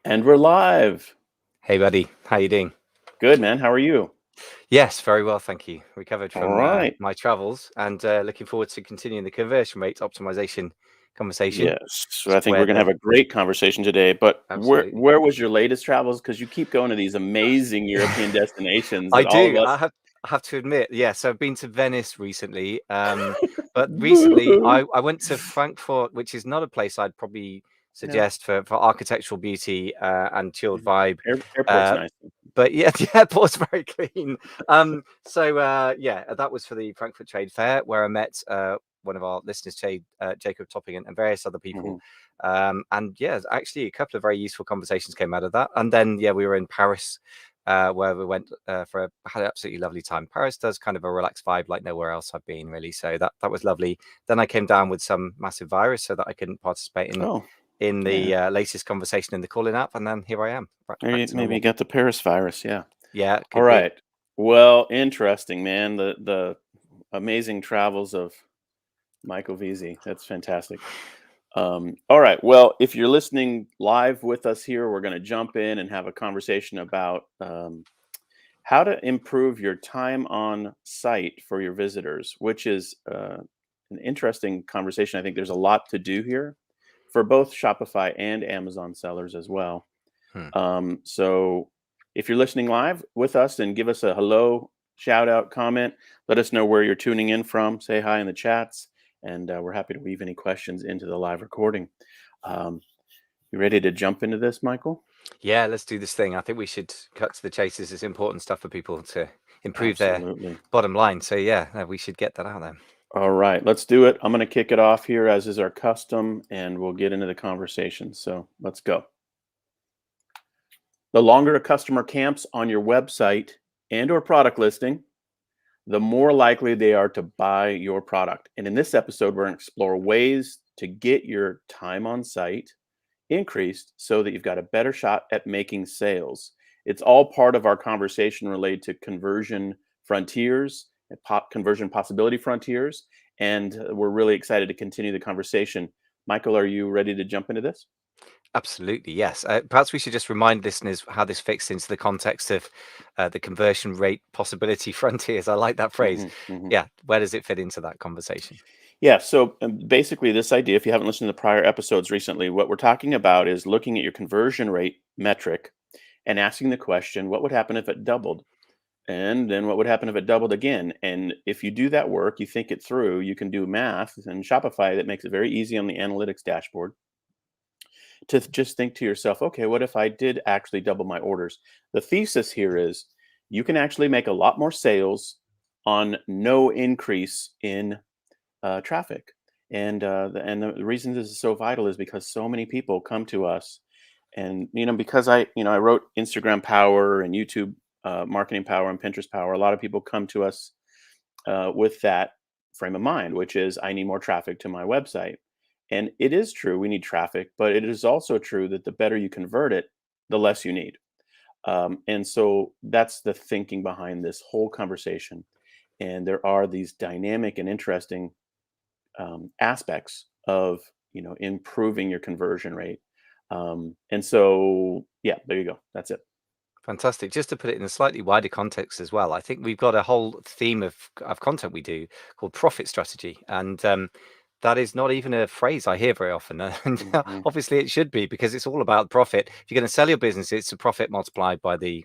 And we're live. Hey, buddy. How you doing? Good, man. How are you? Yes, very well, thank you. Recovered All from right. my travels and looking forward to continuing the conversion rate optimization conversation. Yes. So It's I think we're where going to the have a great conversation today. But where absolutely. where was your latest travels? Because you keep going to these amazing European destinations I that all of do. us. I have to admit, yes, I've been to Venice recently. But recently Boo-hoo. I went to Frankfurt, which is not a place I'd probably No. suggest for architectural beauty and chilled Mhm. vibe. Airport's Uh, nice. But yeah, the airport's very clean. Yeah, that was for the Frankfurt Trade Fair where I met one of our listeners, Jacob Topping, and various other people. Mhm. And yeah, actually, a couple of very useful conversations came out of that. And then yeah, we were in Paris. Where we went had an absolutely lovely time. Paris does kind of a relaxed vibe like nowhere else I've been really, so that was lovely. Then I came down with some massive virus so that I couldn't participate Oh, in yeah. the latest conversation in the calling app, and then here I am back to Maybe you normal. got the Paris virus. Yeah. Yeah, All could be. right. Well, interesting, man. The amazing travels of Michael Veazey. That's fantastic. All right. Well, if you're listening live with us here, we're going to jump in and have a conversation about how to improve your time on site for your visitors, which is an interesting conversation. I think there's a lot to do here for both Shopify and Amazon sellers as well. Hmm. So if you're listening live with us, then give us a hello, shout out, comment. Let us know where you're tuning in from. Say hi in the chats, and we're happy to weave any questions into the live recording. Um, you ready to jump into this, Michael? Yeah, let's do this thing. I think we should cut to the chase. This is important stuff for people to improve their Absolutely. bottom line. So yeah, we should get that out there. All right, let's do it. I'm going to kick it off here, as is our custom, and we'll get into the conversation. So let's go. The longer a customer camps on your website and/or product listing, the more likely they are to buy your product. And in this episode, we're going to explore ways to get your time on site increased so that you've got a better shot at making sales. It's all part of our conversation related to conversion frontiers and conversion possibility frontiers. And we're really excited to continue the conversation. Michael, are you ready to jump into this? Absolutely, yes. Perhaps we should just remind listeners how this fits into the context of the conversion rate possibility frontiers. I like that phrase. Hmm. Hmm. Yeah, where does it fit into that conversation? Yeah, so basically, this idea, if you haven't listened to the prior episodes recently, what we're talking about is looking at your conversion rate metric and asking the question, what would happen if it doubled? And then what would happen if it doubled again? And if you do that work, you think it through, you can do math and Shopify that makes it very easy on the analytics dashboard to just think to yourself, okay, what if I did actually double my orders? The thesis here is you can actually make a lot more sales on no increase in traffic. And the reason this is so vital is because so many people come to us, and because I wrote Instagram Power and YouTube Marketing Power and Pinterest Power. A lot of people come to us with that frame of mind, which is I need more traffic to my website. And it is true we need traffic, but it is also true that the better you convert it, the less you need. And so that's the thinking behind this whole conversation. And there are these dynamic and interesting aspects of improving your conversion rate. And so yeah, there you go. That's it. Fantastic. Just to put it in a slightly wider context as well, I think we've got a whole theme of content we do called profit strategy. And that is not even a phrase I hear very often. And Hmm. obviously it should be because it's all about profit. If you're going to sell your business, it's a profit multiplied by the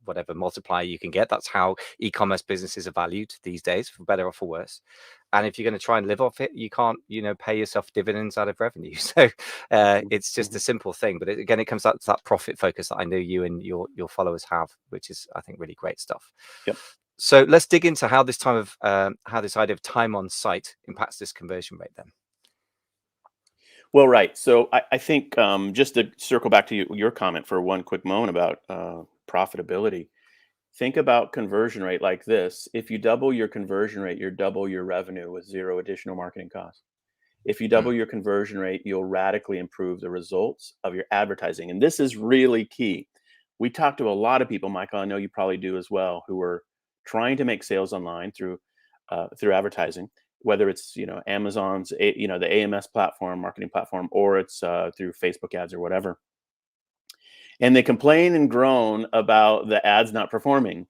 whatever multiplier you can get. That's how e-commerce businesses are valued these days, for better or for worse. And if you're going to try and live off it, you can't, pay yourself dividends out of revenue. So it's just a Hmm. simple thing. But again, it comes back to that profit focus that I know you and your followers have, which is, I think, really great stuff. Yep. So let's dig into how this idea of time on site impacts this conversion rate then. Well, right. So I think just to circle back to your comment for one quick moment about profitability, think about conversion rate like this. If you double your conversion rate, you double your revenue with zero additional marketing costs. If you Mm, double your conversion rate, you'll radically improve the results of your advertising. And this is really key. We talk to a lot of people, Michael, I know you probably do as well, who are trying to make sales online through advertising, whether it's Amazon's the AMS platform, marketing platform, or it's through Facebook ads or whatever. and they complain and groan about the ads not performing,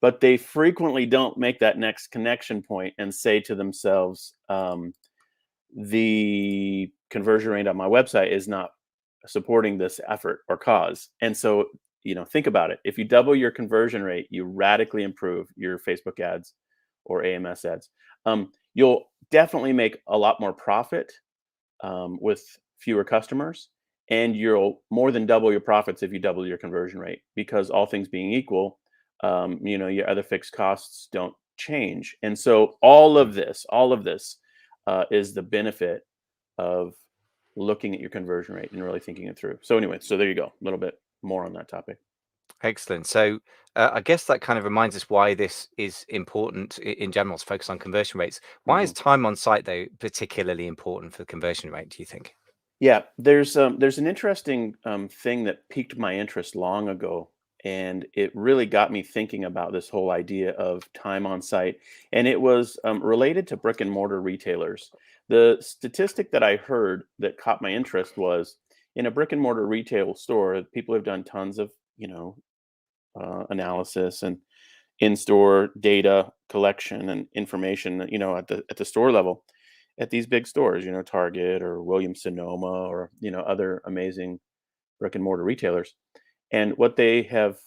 but they frequently don't make that next connection point and say to themselves, the conversion rate on my website is not supporting this effort or cause. And so, think about it. If you double your conversion rate, you radically improve your Facebook ads or AMS ads. You'll definitely make a lot more profit with fewer customers, and you'll more than double your profits if you double your conversion rate, because all things being equal, your other fixed costs don't change. And so all of this is the benefit of looking at your conversion rate and really thinking it through. So anyway, so there you go, a little bit more on that topic. Excellent. So I guess that kind of reminds us why this is important in general to focus on conversion rates. Why is Mhm. time on site though particularly important for conversion rate, do you think? Yeah, there's an interesting thing that piqued my interest long ago, and it really got me thinking about this whole idea of time on site, and it was related to brick and mortar retailers. The statistic that I heard that caught my interest was, in a brick and mortar retail store, people have done tons of analysis and in-store data collection and information, at the store level, at these big stores, Target or Williams Sonoma, or other amazing brick and mortar retailers. And what they have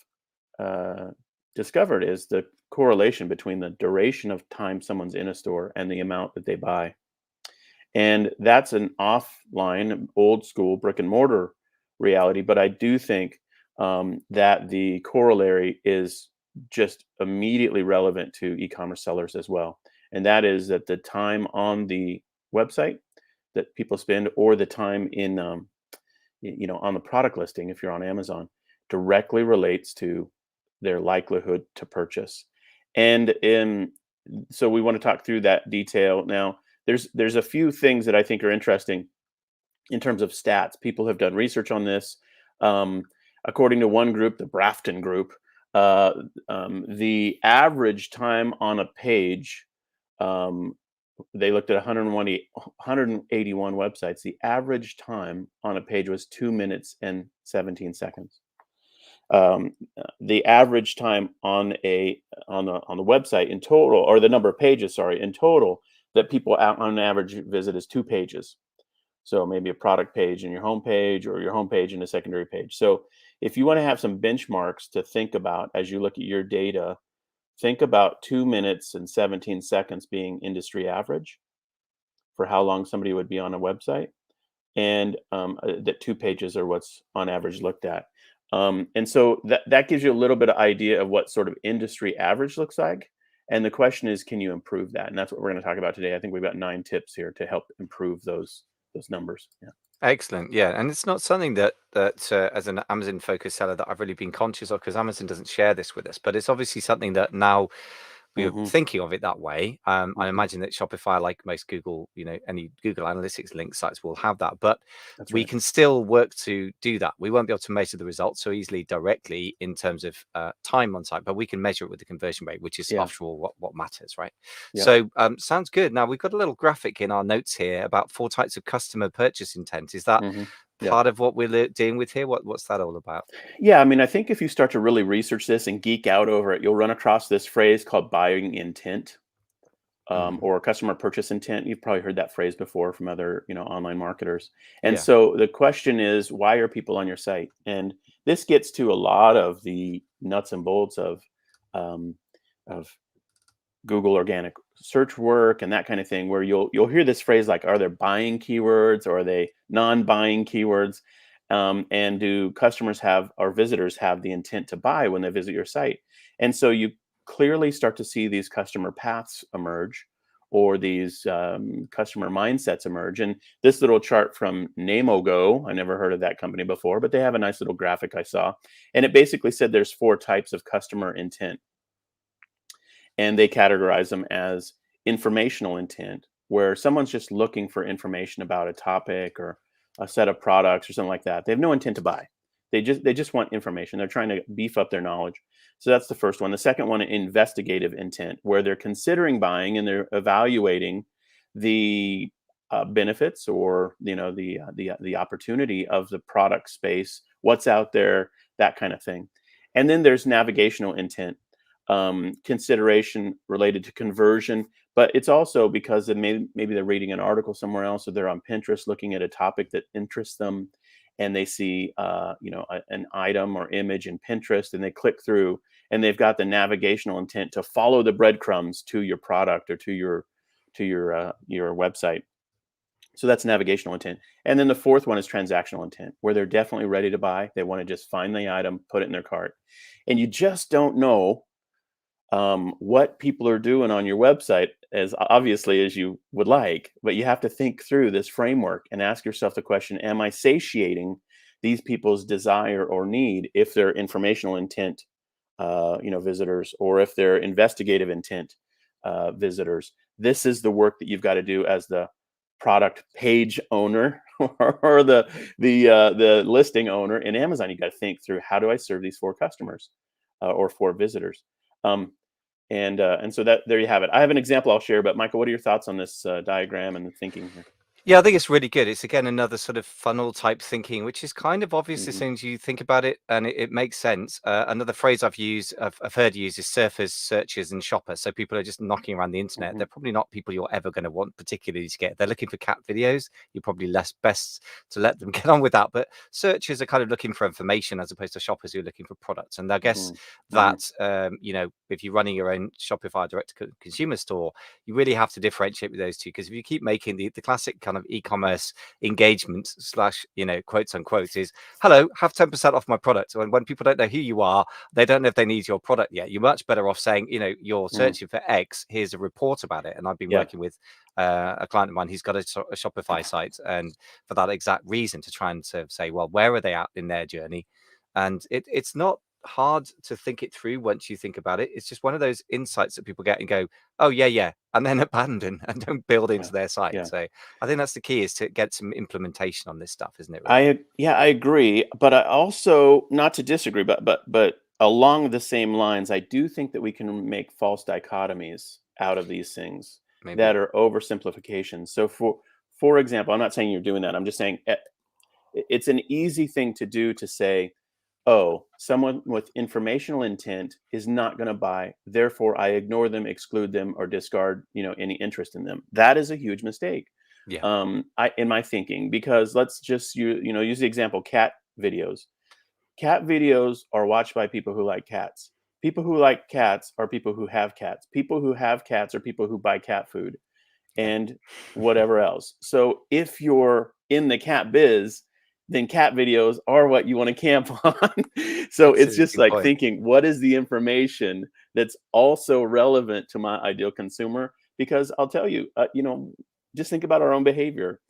uh, discovered is the correlation between the duration of time someone's in a store and the amount that they buy. And that's an offline, old school brick and mortar reality. But I do think that the corollary is just immediately relevant to e-commerce sellers as well. And that is that the time on the website that people spend, or the time in, on the product listing, if you're on Amazon, directly relates to their likelihood to purchase. And so we want to talk through that detail now. There's a few things that I think are interesting in terms of stats. People have done research on this. Um, According to one group, the Brafton Group, uh, the average time on a page, um, they looked at 181 websites. The average time on a page was 2 minutes and 17 seconds. The average time on the website in total, or the number of pages, sorry, in total, that people on average visit, is 2 pages. So maybe a product page in your homepage, or your homepage and a secondary page. So if you want to have some benchmarks to think about as you look at your data, think about 2 minutes and 17 seconds being industry average for how long somebody would be on a website, and that 2 pages are what's on average looked at. And so that gives you a little bit of idea of what sort of industry average looks like. And the question is, can you improve that? And that's what we're going to talk about today. I think we've got 9 tips here to help improve those numbers. Yeah. Excellent. Yeah, and it's not something that as an Amazon focused seller that I've really been conscious of because Amazon doesn't share this with us. But it's obviously something that now we're Hmm. thinking of it that way. I Hmm. imagine that Shopify, like most Google, any Google Analytics link sites will have that, but That's we right. can still work to do that. We won't be able to measure the results so easily directly in terms of time on site, but we can measure it with the conversion rate, which is Yeah. after all what matters, right? Yep. So sounds good. Now we've got a little graphic in our notes here about 4 types of customer purchase intent. Is that Hmm. Yeah. part of what we're dealing with here? What's that all about? Yeah. I mean, I think if you start to really research this and geek out over it, you'll run across this phrase called buying intent. Mm, Or customer purchase intent. You've probably heard that phrase before from other, online marketers. And yeah. so the question is, why are people on your site? And this gets to a lot of the nuts and bolts um, of Google organic search work and that kind of thing, where you'll hear this phrase like, are they buying keywords, or are they non-buying keywords? And do customers have, or visitors have, the intent to buy when they visit your site? And so you clearly start to see these customer paths emerge, or these customer mindsets emerge. And this little chart from NameOgo, I never heard of that company before, but they have a nice little graphic I saw. And it basically said there's 4 types of customer intent, and they categorize them as informational intent, where someone's just looking for information about a topic or a set of products or something like that. They have no intent to buy. They just want information. They're trying to beef up their knowledge. So that's the first one. The second one, investigative intent, where they're considering buying and they're evaluating the benefits or the opportunity of the product space, what's out there, that kind of thing. And then there's navigational intent, consideration related to conversion, but it's also because maybe they're reading an article somewhere else, or they're on Pinterest looking at a topic that interests them, and they see an item or image in Pinterest, and they click through, and they've got the navigational intent to follow the breadcrumbs to your product or to your website. So that's navigational intent. And then the fourth one is transactional intent, where they're definitely ready to buy. They want to just find the item, put it in their cart. And you just don't know what people are doing on your website as obviously as you would like, but you have to think through this framework and ask yourself the question, am I satiating these people's desire or need if they're informational intent visitors, or if they're investigative intent visitors? This is the work that you've got to do as the product page owner or the listing owner in Amazon. You got to think through, how do I serve these four customers or four visitors? And so that there you have it. I have an example I'll share, but Michael, what are your thoughts on this diagram and the thinking here? Yeah, I think it's really good. It's again another sort of funnel type thinking, which is kind of obvious as Mhm. soon as you think about it, and it makes sense. Another phrase I've heard used is surfers, searchers, and shoppers. So people are just knocking around the internet. Mhm. They're probably not people you're ever going to want particularly to get. They're looking for cat videos. You're probably less best to let them get on with that. But searchers are kind of looking for information as opposed to shoppers who are looking for products. And I guess Mhm. Mhm. that if you're running your own Shopify direct to consumer store, you really have to differentiate with those two, because if you keep making the classic kind of e-commerce engagement slash quotes unquote is, hello, have 10% off my product, when people don't know who you are, they don't know if they need your product yet, you're much better off saying, you're Mhm. searching for X, here's a report about it. And I've been Yeah. working with a client of mine who's got a Shopify site, and for that exact reason, to try and say, well, where are they at in their journey? And it's not hard to think it through once you think about it. It's just one of those insights that people get and go, oh yeah, and then abandon and don't build Yeah. into their site. Yeah. So I think that's the key, is to get some implementation on this stuff, isn't it, really? I agree, but I also, not to disagree, but along the same lines, I do think that we can make false dichotomies out of these things that Maybe. are oversimplifications. So for example, I'm not saying you're doing that. I'm just saying it's an easy thing to do to say, oh, someone with informational intent is not going to buy, therefore I ignore them, exclude them, or discard, any interest in them. That is a huge mistake. Yeah. In my thinking, because let's just use the example, cat videos. Cat videos are watched by people who like cats. People who like cats are people who have cats. People who have cats are people who buy cat food Yeah. and whatever else. So if you're in the cat biz, then cat videos are what you want to camp on. So That's it's a just good like point. thinking, what is the information that's also relevant to my ideal consumer? Because I'll tell you, just think about our own behavior.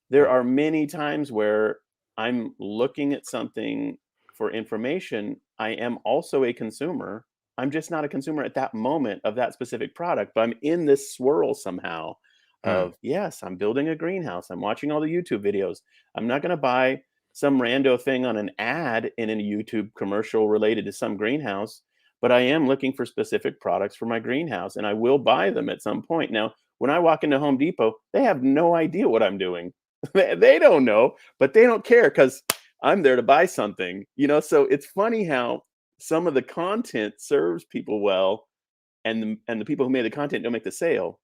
There Right. are many times where I'm looking at something for information. I am also a consumer. I'm just not a consumer at that moment of that specific product, but I'm in this swirl somehow Mm. of, yes, I'm building a greenhouse. I'm watching all the YouTube videos. I'm not going to buy some rando thing on an ad in a YouTube commercial related to some greenhouse, but I am looking for specific products for my greenhouse, and I will buy them at some point. Now, when I walk into Home Depot, they have no idea what I'm doing. They don't know, but they don't care because I'm there to buy something, So it's funny how some of the content serves people well, and the people who made the content don't make the sale,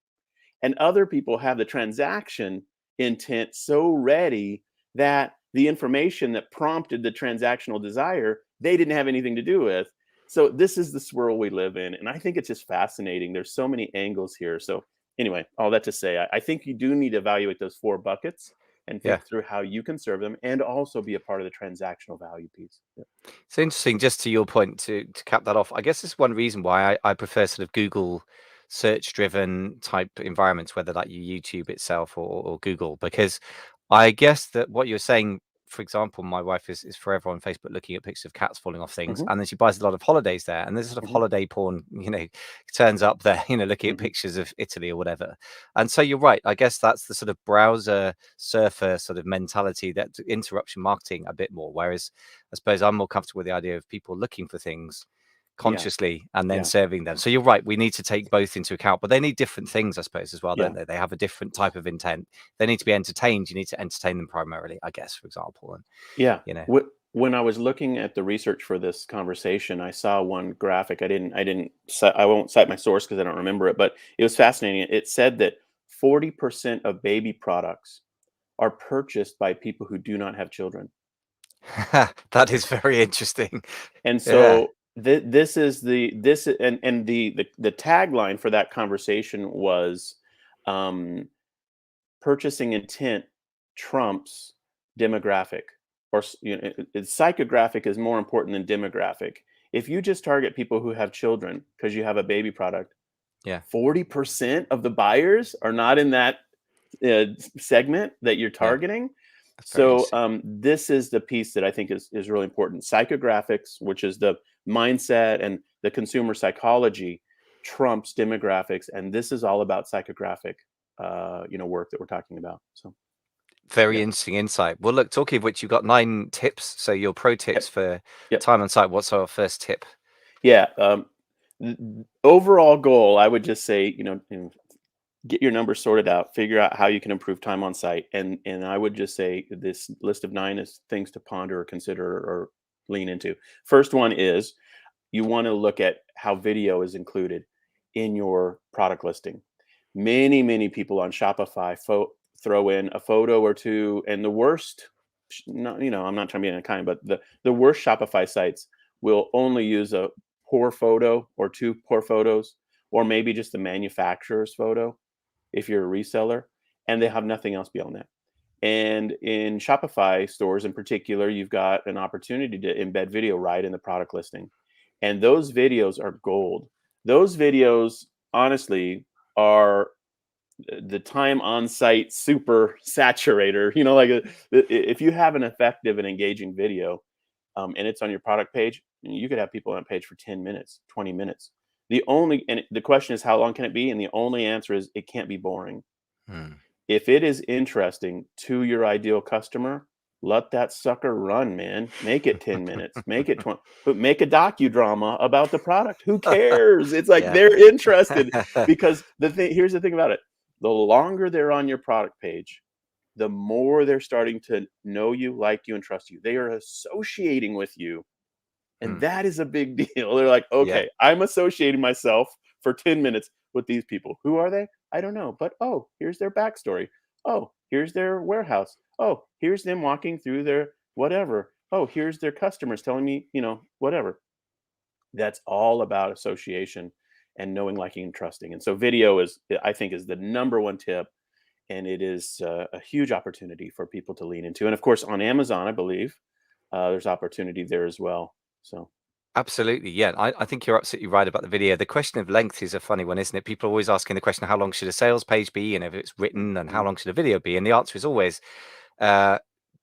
and other people have the transaction intent so ready that the information that prompted the transactional desire they didn't have anything to do with. So this is the swirl we live in, and I think it's just fascinating. There's so many angles here. So anyway, all that to say, I think you do need to evaluate those four buckets and Yeah. think through how you can serve them, and also be a part of the transactional value piece. Yeah. It's interesting, just to your point, to cap that off. I guess it's one reason why I prefer sort of Google search driven type environments, whether that you YouTube itself or Google, because I guess that what you're saying, for example, my wife is forever on Facebook looking at pictures of cats falling off things, Hmm. and then she buys a lot of holidays there, and there's sort of Hmm. holiday porn, turns up there, looking at Hmm. pictures of Italy or whatever. And so you're right. I guess that's the sort of browser surfer sort of mentality that interrupts your marketing a bit more. Whereas I suppose I'm more comfortable with the idea of people looking for things, consciously and then Yeah. serving them. So you're right, we need to take both into account, but they need different things, I suppose, as well, Yeah. don't they? They have a different type of intent. They need to be entertained. You need to entertain them primarily, I guess, for example. And Yeah. you know, When I was looking at the research for this conversation, I saw one graphic. I won't cite my source because I don't remember it, but it was fascinating. It said that 40% of baby products are purchased by people who do not have children. that is very interesting. And Yeah. so this is and the tagline for that conversation was um, purchasing intent trumps demographic, or psychographic is more important than demographic. If you just target people who have children because you have a baby product, Yeah. 40% of the buyers are not in that segment that you're Yeah. targeting. That's very So interesting. this is the piece that I think is really important. Psychographics, which is the mindset and the consumer psychology, trumps demographics, and this is all about psychographic, work that we're talking about. So Very yeah, interesting insight. Well, look, talking of which, you've got 9 tips. So your pro tips yep, for yep, time on site. What's our first tip? yeah. Overall goal, I would just say, get your numbers sorted out, figure out how you can improve time on site, and I would just say this list of 9 is things to ponder or consider or lean into. First one is you want to look at how video is included in your product listing. Many people on Shopify throw in a photo or two, and the worst, not, I'm not trying to be unkind, but the worst Shopify sites will only use a poor photo or 2 poor photos, or maybe just the manufacturer's photo if you're a reseller, and they have nothing else beyond that. And in Shopify stores in particular, you've got an opportunity to embed video right in the product listing. And those videos are gold. Those videos, honestly, are the time on site super saturator. If you have an effective and engaging video, and it's on your product page, you could have people on a page for 10 minutes, 20 minutes. The question is, how long can it be? And the only answer is it can't be boring. Hmm. If it is interesting to your ideal customer, let that sucker run, man. Make it 10 minutes, make it 20, but make a docudrama about the product. Who cares? It's like Yeah. they're interested, because here's the thing about it. The longer they're on your product page, the more they're starting to know you, like you, and trust you. They are associating with you. And Hmm. that is a big deal. They're like, Yeah. okay, I'm associating myself for 10 minutes with these people. Who are they? I don't know. But oh, here's their backstory. Oh, here's their warehouse. Oh, here's them walking through their whatever. Oh, here's their customers telling me, whatever. That's all about association and knowing, liking, and trusting. And so video I think, is the number one tip. And it is a huge opportunity for people to lean into. And of course, on Amazon, I believe there's opportunity there as well. So, Absolutely. Yeah. I think you're absolutely right about the video. The question of length is a funny one, isn't it? People are always asking the question, how long should a sales page be? And if it's written, and how mhm, long should a video be? And the answer is always, uh,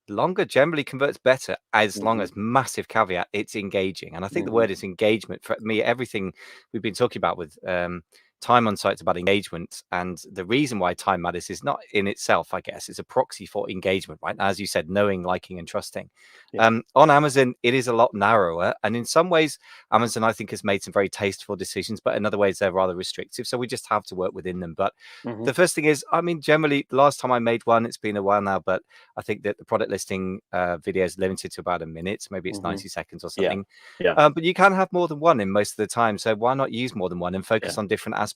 longer generally converts better, as long mhm, as, massive caveat, it's engaging. And I think the mhm. word is engagement. For me, everything we've been talking about with time on site is about engagement. And the reason why time matters is not in itself, I guess, it's a proxy for engagement, right? As you said, knowing, liking, and trusting. Yeah. On Amazon, it is a lot narrower. And in some ways, Amazon, I think, has made some very tasteful decisions, but in other ways, they're rather restrictive. So we just have to work within them. But Mhm. the first thing is, I mean, generally, the last time I made one, it's been a while now, but I think that the product listing video is limited to about a minute. Maybe it's Mhm. 90 seconds or Yeah. something. Yeah. But you can have more than one in most of the time. So why not use more than one and focus Yeah. on different aspects?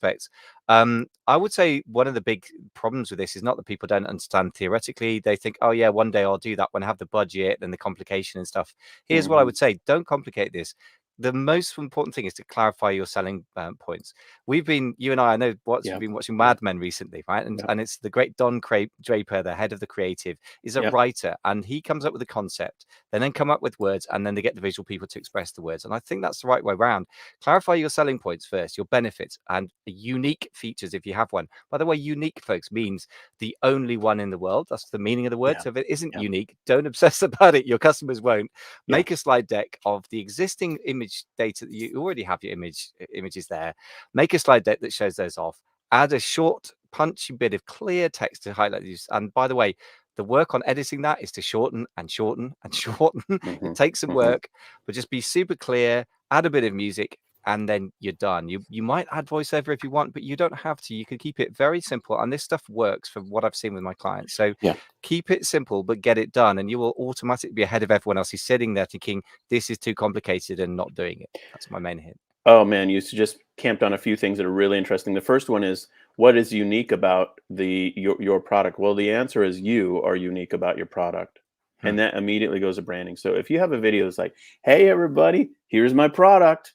I would say one of the big problems with this is not that people don't understand theoretically. They think, oh, yeah, one day I'll do that when I have the budget and the complication and stuff. Here's what I Mhm. would say: don't complicate this. The most important thing is to clarify your selling points. You and I know we've Yeah. been watching Yeah. Mad Men recently, right? And Yeah. and it's the great Draper, the head of the creative, is a Yeah. writer, and he comes up with a concept, then come up with words, and then they get the visual people to express the words. And I think that's the right way around. Clarify your selling points first, your benefits, and unique features if you have one. By the way, unique, folks, means the only one in the world. That's the meaning of the word. Yeah. So if it isn't Yeah. unique, don't obsess about it. Your customers won't. Yeah. Make a slide deck of the existing image data that you already have, your images there. Make a slide deck that shows those off. Add a short, punchy bit of clear text to highlight these. And by the way, the work on editing that is to shorten and shorten and shorten. It Mhm. takes some Mhm. work, but just be super clear. Add a bit of music. and then you're done. You might add voiceover if you want, but you don't have to. You can keep it very simple, and this stuff works from what I've seen with my clients. So Yeah. keep it simple, but get it done, and you will automatically be ahead of everyone else who's sitting there thinking this is too complicated and not doing it. That's my main hint. Oh man, you just camped on a few things that are really interesting. The first one is, what is unique about your product? Well, the answer is you are unique about your product. Hmm. And that immediately goes to branding. So if you have a video that's like, "Hey everybody, here's my product."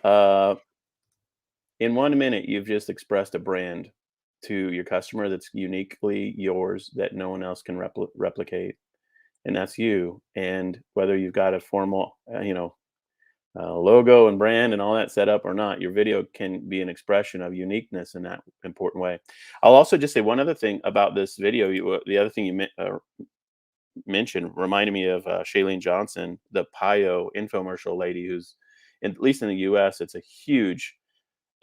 Uh in 1 minute you've just expressed a brand to your customer that's uniquely yours that no one else can replicate. And that's you. And whether you've got a formal, logo and brand and all that set up or not, your video can be an expression of uniqueness in that important way. I'll also just say one other thing about this video. The other thing you mentioned reminded me of Shailene Johnson, the Pio infomercial lady, who's, at least in the U.S., it's a huge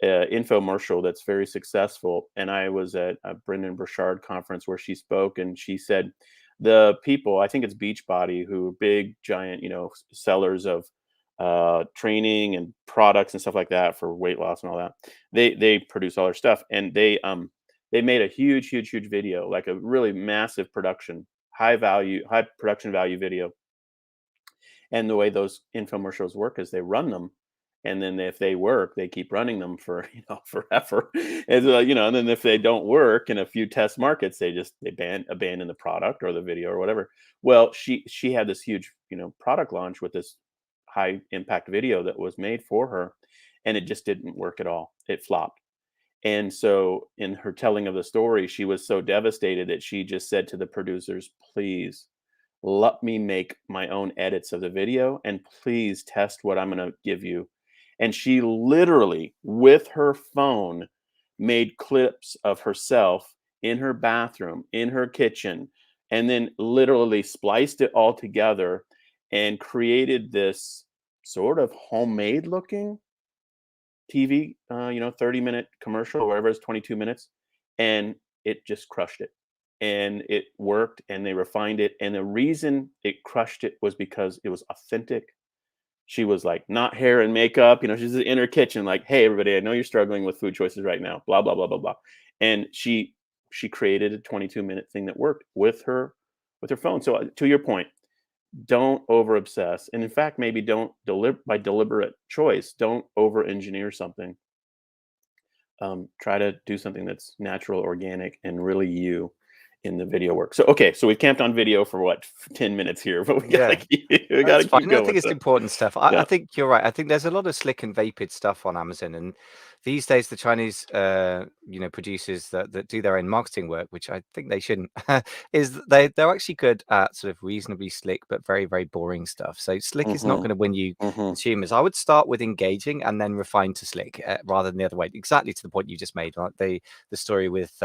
infomercial that's very successful. And I was at a Brendan Burchard conference where she spoke, and she said the people, I think it's Beachbody, who are big, giant, sellers of training and products and stuff like that for weight loss and all that. They produce all their stuff, and they made a huge video, like a really massive production, high production value video. And the way those infomercials work is they run them, and then if they work, they keep running them for forever. And then if they don't work in a few test markets, they abandon the product or the video or whatever. Well, she had this huge product launch with this high impact video that was made for her, and it just didn't work at all. It flopped. And so in her telling of the story, she was so devastated that she just said to the producers, "Please let me make my own edits of the video, and please test what I'm going to give you." And she literally, with her phone, made clips of herself in her bathroom, in her kitchen, and then literally spliced it all together and created this sort of homemade looking TV, 30-minute commercial, or whatever, it's 22 minutes. And it just crushed it. And it worked, and they refined it. And the reason it crushed it was because it was authentic. She was like, not hair and makeup, she's in her kitchen, like, "Hey, everybody, I know you're struggling with food choices right now, blah, blah, blah, blah, blah." And she created a 22-minute thing that worked with her phone. So to your point, don't over obsess. And in fact, maybe don't by deliberate choice, don't over engineer something. Try to do something that's natural, organic, and really you in the video work. So okay, so we've camped on video for what, 10 minutes here, but Yeah. we That's gotta keep fine. I going. think it's So important stuff. I yeah. think you're right. I think there's a lot of slick and vapid stuff on Amazon, and these days the Chinese, producers that do their own marketing work, which I think they shouldn't, is they're actually good at sort of reasonably slick but very very boring stuff. So slick is not Hmm. going to win you Hmm. consumers. I would start with engaging and then refine to slick, rather than the other way. Exactly to the point you just made, like the story with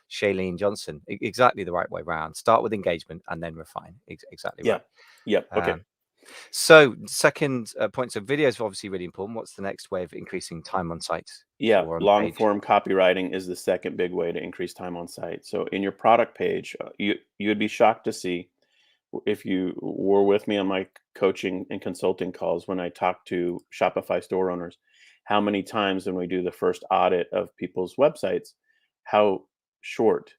Shailene Johnson. Exactly the right way round. Start with engagement and then refine. Exactly Yeah. right. Yeah. Okay. Um, so second point, so video is obviously really important. What's the next way of increasing time on site Yeah, or on long page? form copywriting is the second big way to increase time on site. So in your product page, you'd be shocked to see, if you were with me on my coaching and consulting calls when I talk to Shopify store owners, how many times when we do the first audit of people's websites, how short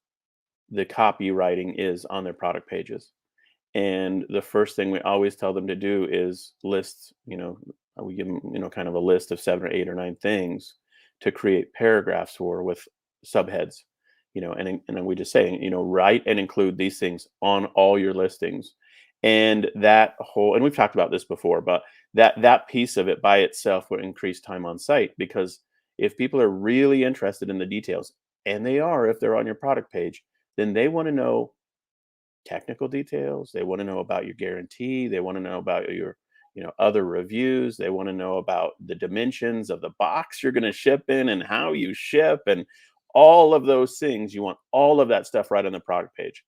the copywriting is on their product pages. And the first thing we always tell them to do is list, we give them, kind of a list of 7 or 8 or 9 things to create paragraphs for, with subheads, and then we just say, write and include these things on all your listings. And and we've talked about this before, but that piece of it by itself will increase time on site, because if people are really interested in the details, and they are if they're on your product page, then they want to know technical details. They want to know about your guarantee. They want to know about your, other reviews. They want to know about the dimensions of the box you're going to ship in and how you ship and all of those things. You want all of that stuff right on the product page.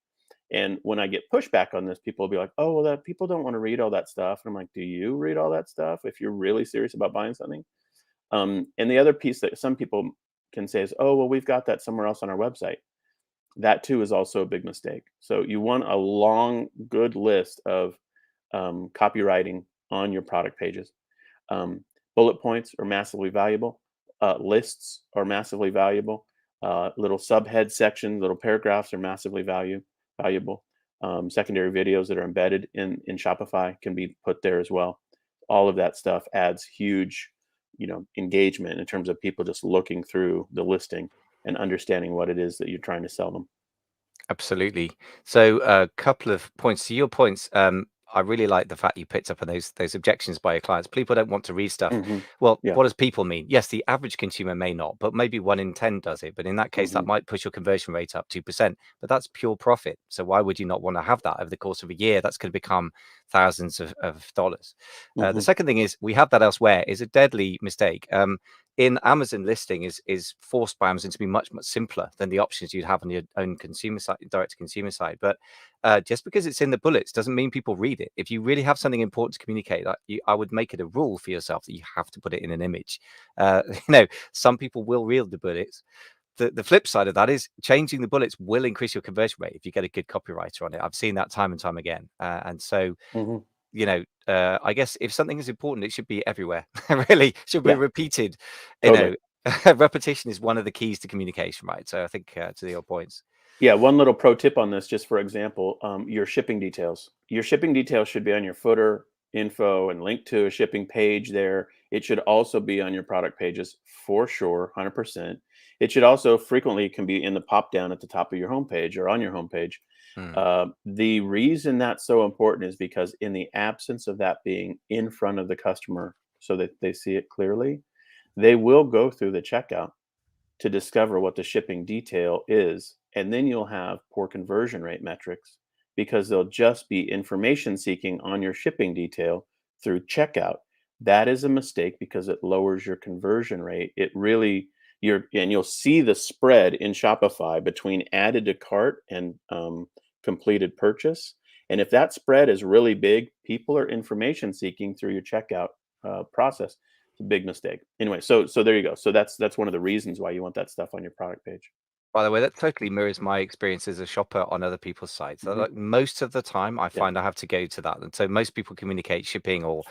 And when I get pushback on this, people will be like, "Oh, well, that people don't want to read all that stuff." And I'm like, "Do you read all that stuff if you're really serious about buying something?" And the other piece that some people can say is, "Oh, well, we've got that somewhere else on our website." That too is also a big mistake. So you want a long, good list of copywriting on your product pages. Um, Bullet points are massively valuable. Lists are massively valuable. Little subhead sections, little paragraphs are massively valuable. Secondary videos that are embedded in Shopify can be put there as well. All of that stuff adds huge, engagement in terms of people just looking through the listing and understanding what it is that you're trying to sell them. Absolutely. So a couple of points to your points. I really like the fact you picked up on those objections by your clients. People don't want to read stuff. Hmm. Well, Yeah. what does people mean? Yes, the average consumer may not, but maybe 1 in 10 does it. But in that case, that Hmm. might push your conversion rate up 2%. But that's pure profit. So why would you not want to have that over the course of a year? That's going to become thousands of dollars. The Hmm. second thing is we have that elsewhere is a deadly mistake. In Amazon listing is forced by Amazon to be much simpler than the options you'd have on your own consumer side, direct to consumer side. But just because it's in the bullets doesn't mean people read it. If you really have something important to communicate, I would make it a rule for yourself that you have to put it in an image. Some people will read the bullets. The flip side of that is changing the bullets will increase your conversion rate if you get a good copywriter on it. I've seen that time and time again. And so Hmm. I guess if something is important, it should be everywhere. Really, should be Yeah, repeated. You totally. know, repetition is one of the keys to communication, right? So I think to your points. Yeah, one little pro tip on this, just for example, your shipping details. Your shipping details should be on your footer info and link to a shipping page there. It should also be on your product pages for sure, 100%. It should also frequently can be in the pop down at the top of your homepage or on your homepage. Hmm. The reason that's so important is because in the absence of that being in front of the customer so that they see it clearly, they will go through the checkout to discover what the shipping detail is. And then you'll have poor conversion rate metrics because they'll just be information seeking on your shipping detail through checkout. That is a mistake because it lowers your conversion rate. It really, and you'll see the spread in Shopify between added to cart and completed purchase. And if that spread is really big, people are information seeking through your checkout process. It's a big mistake. Anyway, so there you go. So that's one of the reasons why you want that stuff on your product page. By the way, that totally mirrors my experience as a shopper on other people's sites. So, Hmm. like most of the time, I Yeah. find I have to go to that, and so most people communicate shipping or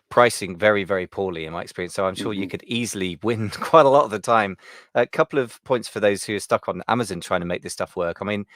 pricing very, very poorly in my experience. So I'm sure you Hmm. could easily win quite a lot of the time. A couple of points for those who are stuck on Amazon trying to make this stuff work. I mean,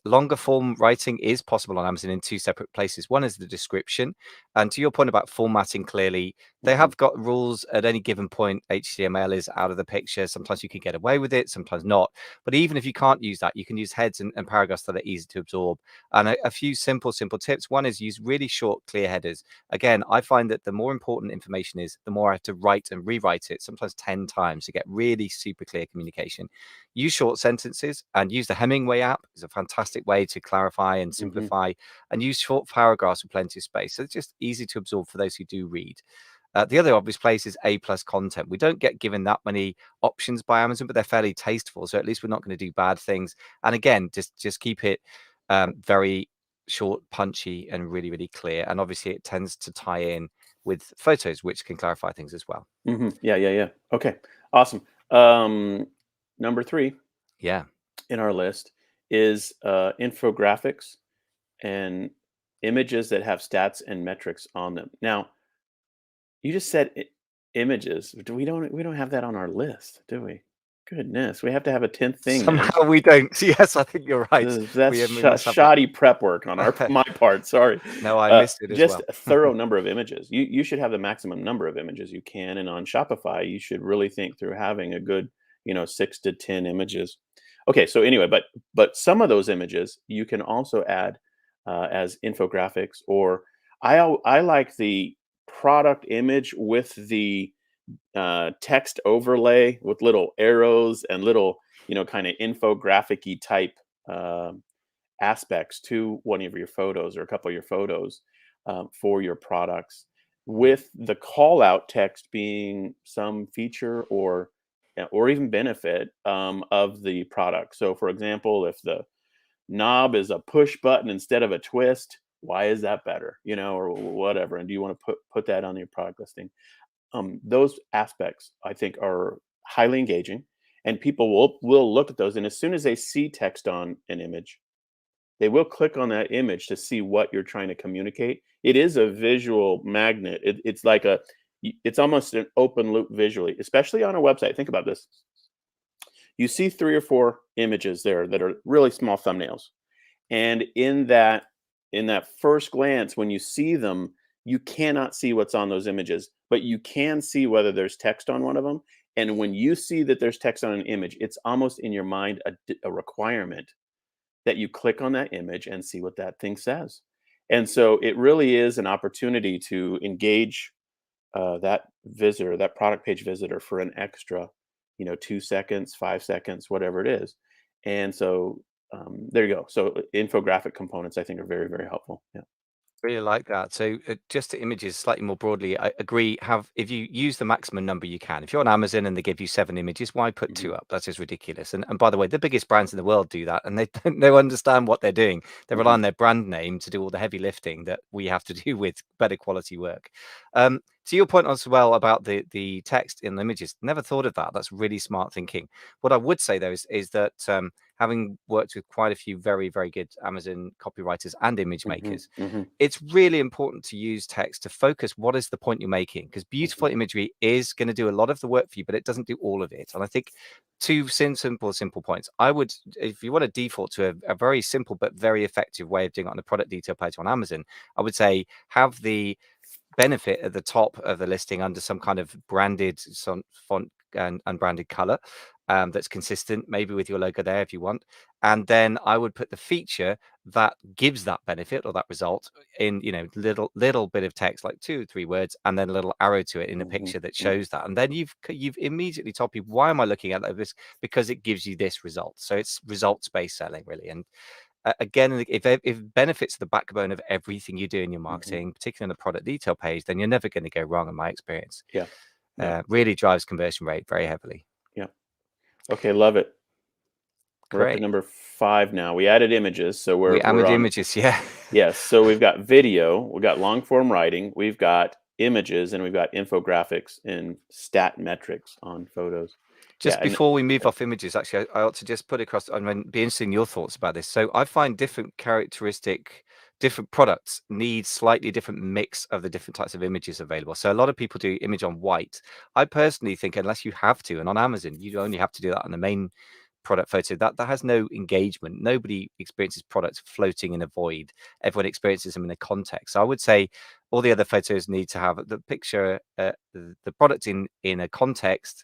longer form writing is possible on Amazon in two separate places. One is the description, and to your point about formatting clearly, they Hmm. have got rules at any given point. HTML is out of the picture. Sometimes you can get away with it, sometimes not. But even if you can't use that, you can use heads and paragraphs that are easy to absorb. And a few simple tips. One is use really short, clear headers. Again, I find that the more important information is, the more I have to write and rewrite it, sometimes 10 times to get really super clear communication. Use short sentences and use the Hemingway app. It's a fantastic way to clarify and Hmm. simplify, and use short paragraphs with plenty of space. So it's just easy to absorb for those who do read. The other obvious place is A plus content. We don't get given that many options by Amazon, but they're fairly tasteful. So at least we're not going to do bad things. And again, just keep it very short, punchy, and really, really clear. And obviously, it tends to tie in with photos, which can clarify things as well. Hmm. Yeah, yeah, yeah. Okay, awesome. Um, Number three Yeah. in our list is infographics and images that have stats and metrics on them. Now, you just said images. We don't have that on our list, do we? Goodness, we have to have a 10th thing then. Somehow we don't. Yes, I think you're right. That's We must have shoddy prep work on our that. my part. Sorry. No, I missed it as Just well. a thorough number of images. You should have the maximum number of images you can, and on Shopify, you should really think through having a good, 6 to 10 images. Okay, so anyway, but some of those images you can also add as infographics, or I like the product image with the text overlay with little arrows and little, kind of infographic-y type aspects to one of your photos or a couple of your photos for your products, with the call out text being some feature or even benefit of the product. So, for example, if the knob is a push button instead of a twist, why is that better? Or whatever. And do you want to put that on your product listing? Those aspects I think are highly engaging, and people will look at those, and as soon as they see text on an image, they will click on that image to see what you're trying to communicate. It is a visual magnet. It's like it's almost an open loop visually, especially on a website. Think about this. You see 3 or 4 images there that are really small thumbnails. And in that first glance, when you see them, you cannot see what's on those images, but you can see whether there's text on one of them. And when you see that there's text on an image, it's almost in your mind a requirement that you click on that image and see what that thing says. And so it really is an opportunity to engage that visitor, that product page visitor, for an extra, 2 seconds, 5 seconds, whatever it is. And so there you go. So infographic components, I think, are very, very helpful. Yeah. Really like that. So just to images slightly more broadly, I agree. If you use the maximum number you can. If you're on Amazon and they give you 7 images, why put Hmm. 2 up? That's just ridiculous. And by the way, the biggest brands in the world do that, and they don't understand what they're doing. They rely Hmm. on their brand name to do all the heavy lifting that we have to do with better quality work. To your point as well about the text in the images, never thought of that. That's really smart thinking. What I would say though is that having worked with quite a few very, very good Amazon copywriters and image Hmm. makers, Hmm. it's really important to use text to focus what is the point you're making, because Hmm. beautiful imagery is going to do a lot of the work for you, but it doesn't do all of it. And I think two simple points. I would, if you want to default to a very simple but very effective way of doing it on the product detail page on Amazon, I would say have the benefit at the top of the listing under some kind of branded font and branded color that's consistent, maybe with your logo there if you want. And then I would put the feature that gives that benefit or that result in, little bit of text, like 2 or 3 words, and then a little arrow to it in a Hmm. picture that Hmm. shows that. And then you've immediately told people, why am I looking at this? Because it gives you this result. So it's results-based selling, really. And again, if benefits are the backbone of everything you do in your Hmm. marketing, particularly on the product detail page, then you're never going to go wrong, in my experience. Yeah. Yeah. Really drives conversion rate very heavily. Yeah. Okay. Love it. We're up to Great. number 5 now. We added images, so We we're image on. images, yeah. Yes. So we've got video, we've got long form writing, we've got images, and we've got infographics and stat metrics on photos. Yeah. Just And before we move off images, actually, I ought to just put across, I mean, be interested in your thoughts about this. So I find different products need slightly different mix of the different types of images available. So a lot of people do image on white. I personally think unless you have to, and on Amazon, you only have to do that on the main product photo, that has no engagement. Nobody experiences products floating in a void. Everyone experiences them in a context. So I would say all the other photos need to have the picture, the product in a context,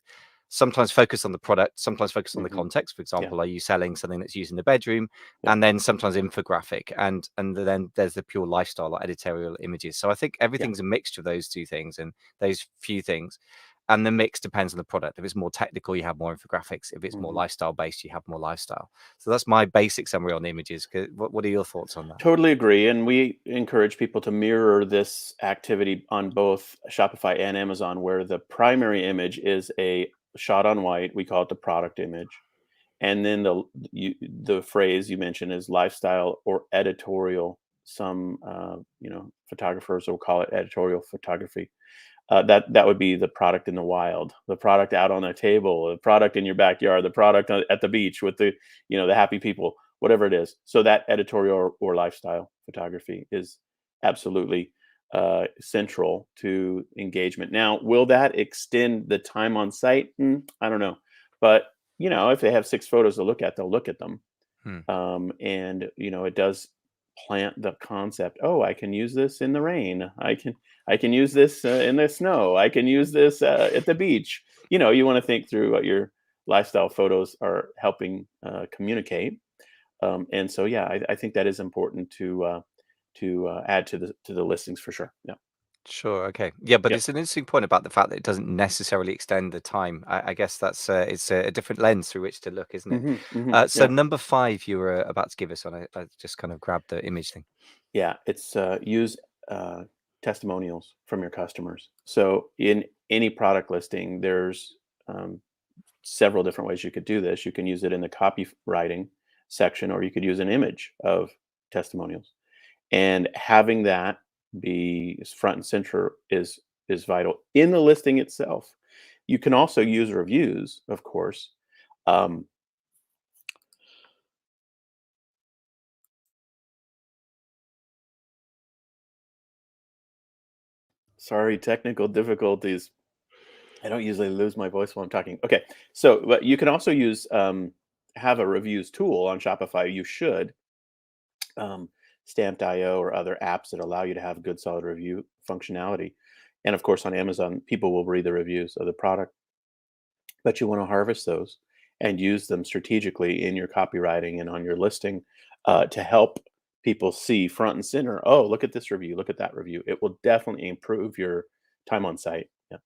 sometimes focus on the product, sometimes focus on the Mhm. context. For Yeah. example, are you selling something that's used in the bedroom? Yeah. And then sometimes infographic, and then there's the pure lifestyle or editorial images. So I think Yeah. everything's a mixture of those two things and those few things. And the mix depends on the product. If it's more technical, you have more infographics. If it's more Mhm. lifestyle based, you have more lifestyle. So that's my basic summary on the images. What are your thoughts on that? Totally agree. And we encourage people to mirror this activity on both Shopify and Amazon, where the primary image is a shot on white. We call it the product image. And then the phrase you mentioned is lifestyle or editorial. Some photographers will call it editorial photography. That would be the product in the wild, the product out on a table, the product in your backyard, the product at the beach with the happy people, whatever it is. So that editorial or lifestyle photography is absolutely central to engagement. Now, will that extend the time on site? I don't know, but if they have 6 photos to look at, they'll look at them, Hmm. and it does plant the concept. Oh, I can use this in the rain. I can use this in the snow. I can use this at the beach. You want to think through what your lifestyle photos are helping communicate. And so, yeah, I think that is important to add to the listings for sure. Yeah. Sure. Okay. Yeah, but Yep. it's an interesting point about the fact that it doesn't necessarily extend the time. I guess that's it's a different lens through which to look, isn't it? Hmm. Hmm. So Yeah. number 5, you were about to give us on. I just kind of grabbed the image thing. Yeah. It's use uh, testimonials from your customers. So in any product listing, there's um, several different ways you could do this. You can use it in the copywriting section, or you could use an image of testimonials. And having that be front and center is vital in the listing itself. You can also use reviews, of course. Um, Sorry, technical difficulties. I don't usually lose my voice while I'm talking. Okay, so but you can also use have a reviews tool on Shopify. You should um, Stamped.io or other apps that allow you to have good solid review functionality. And of course, on Amazon, people will read the reviews of the product, but you want to harvest those and use them strategically in your copywriting and on your listing to help people see front and center. Oh, look at this review. Look at that review. It will definitely improve your time on site. Yeah.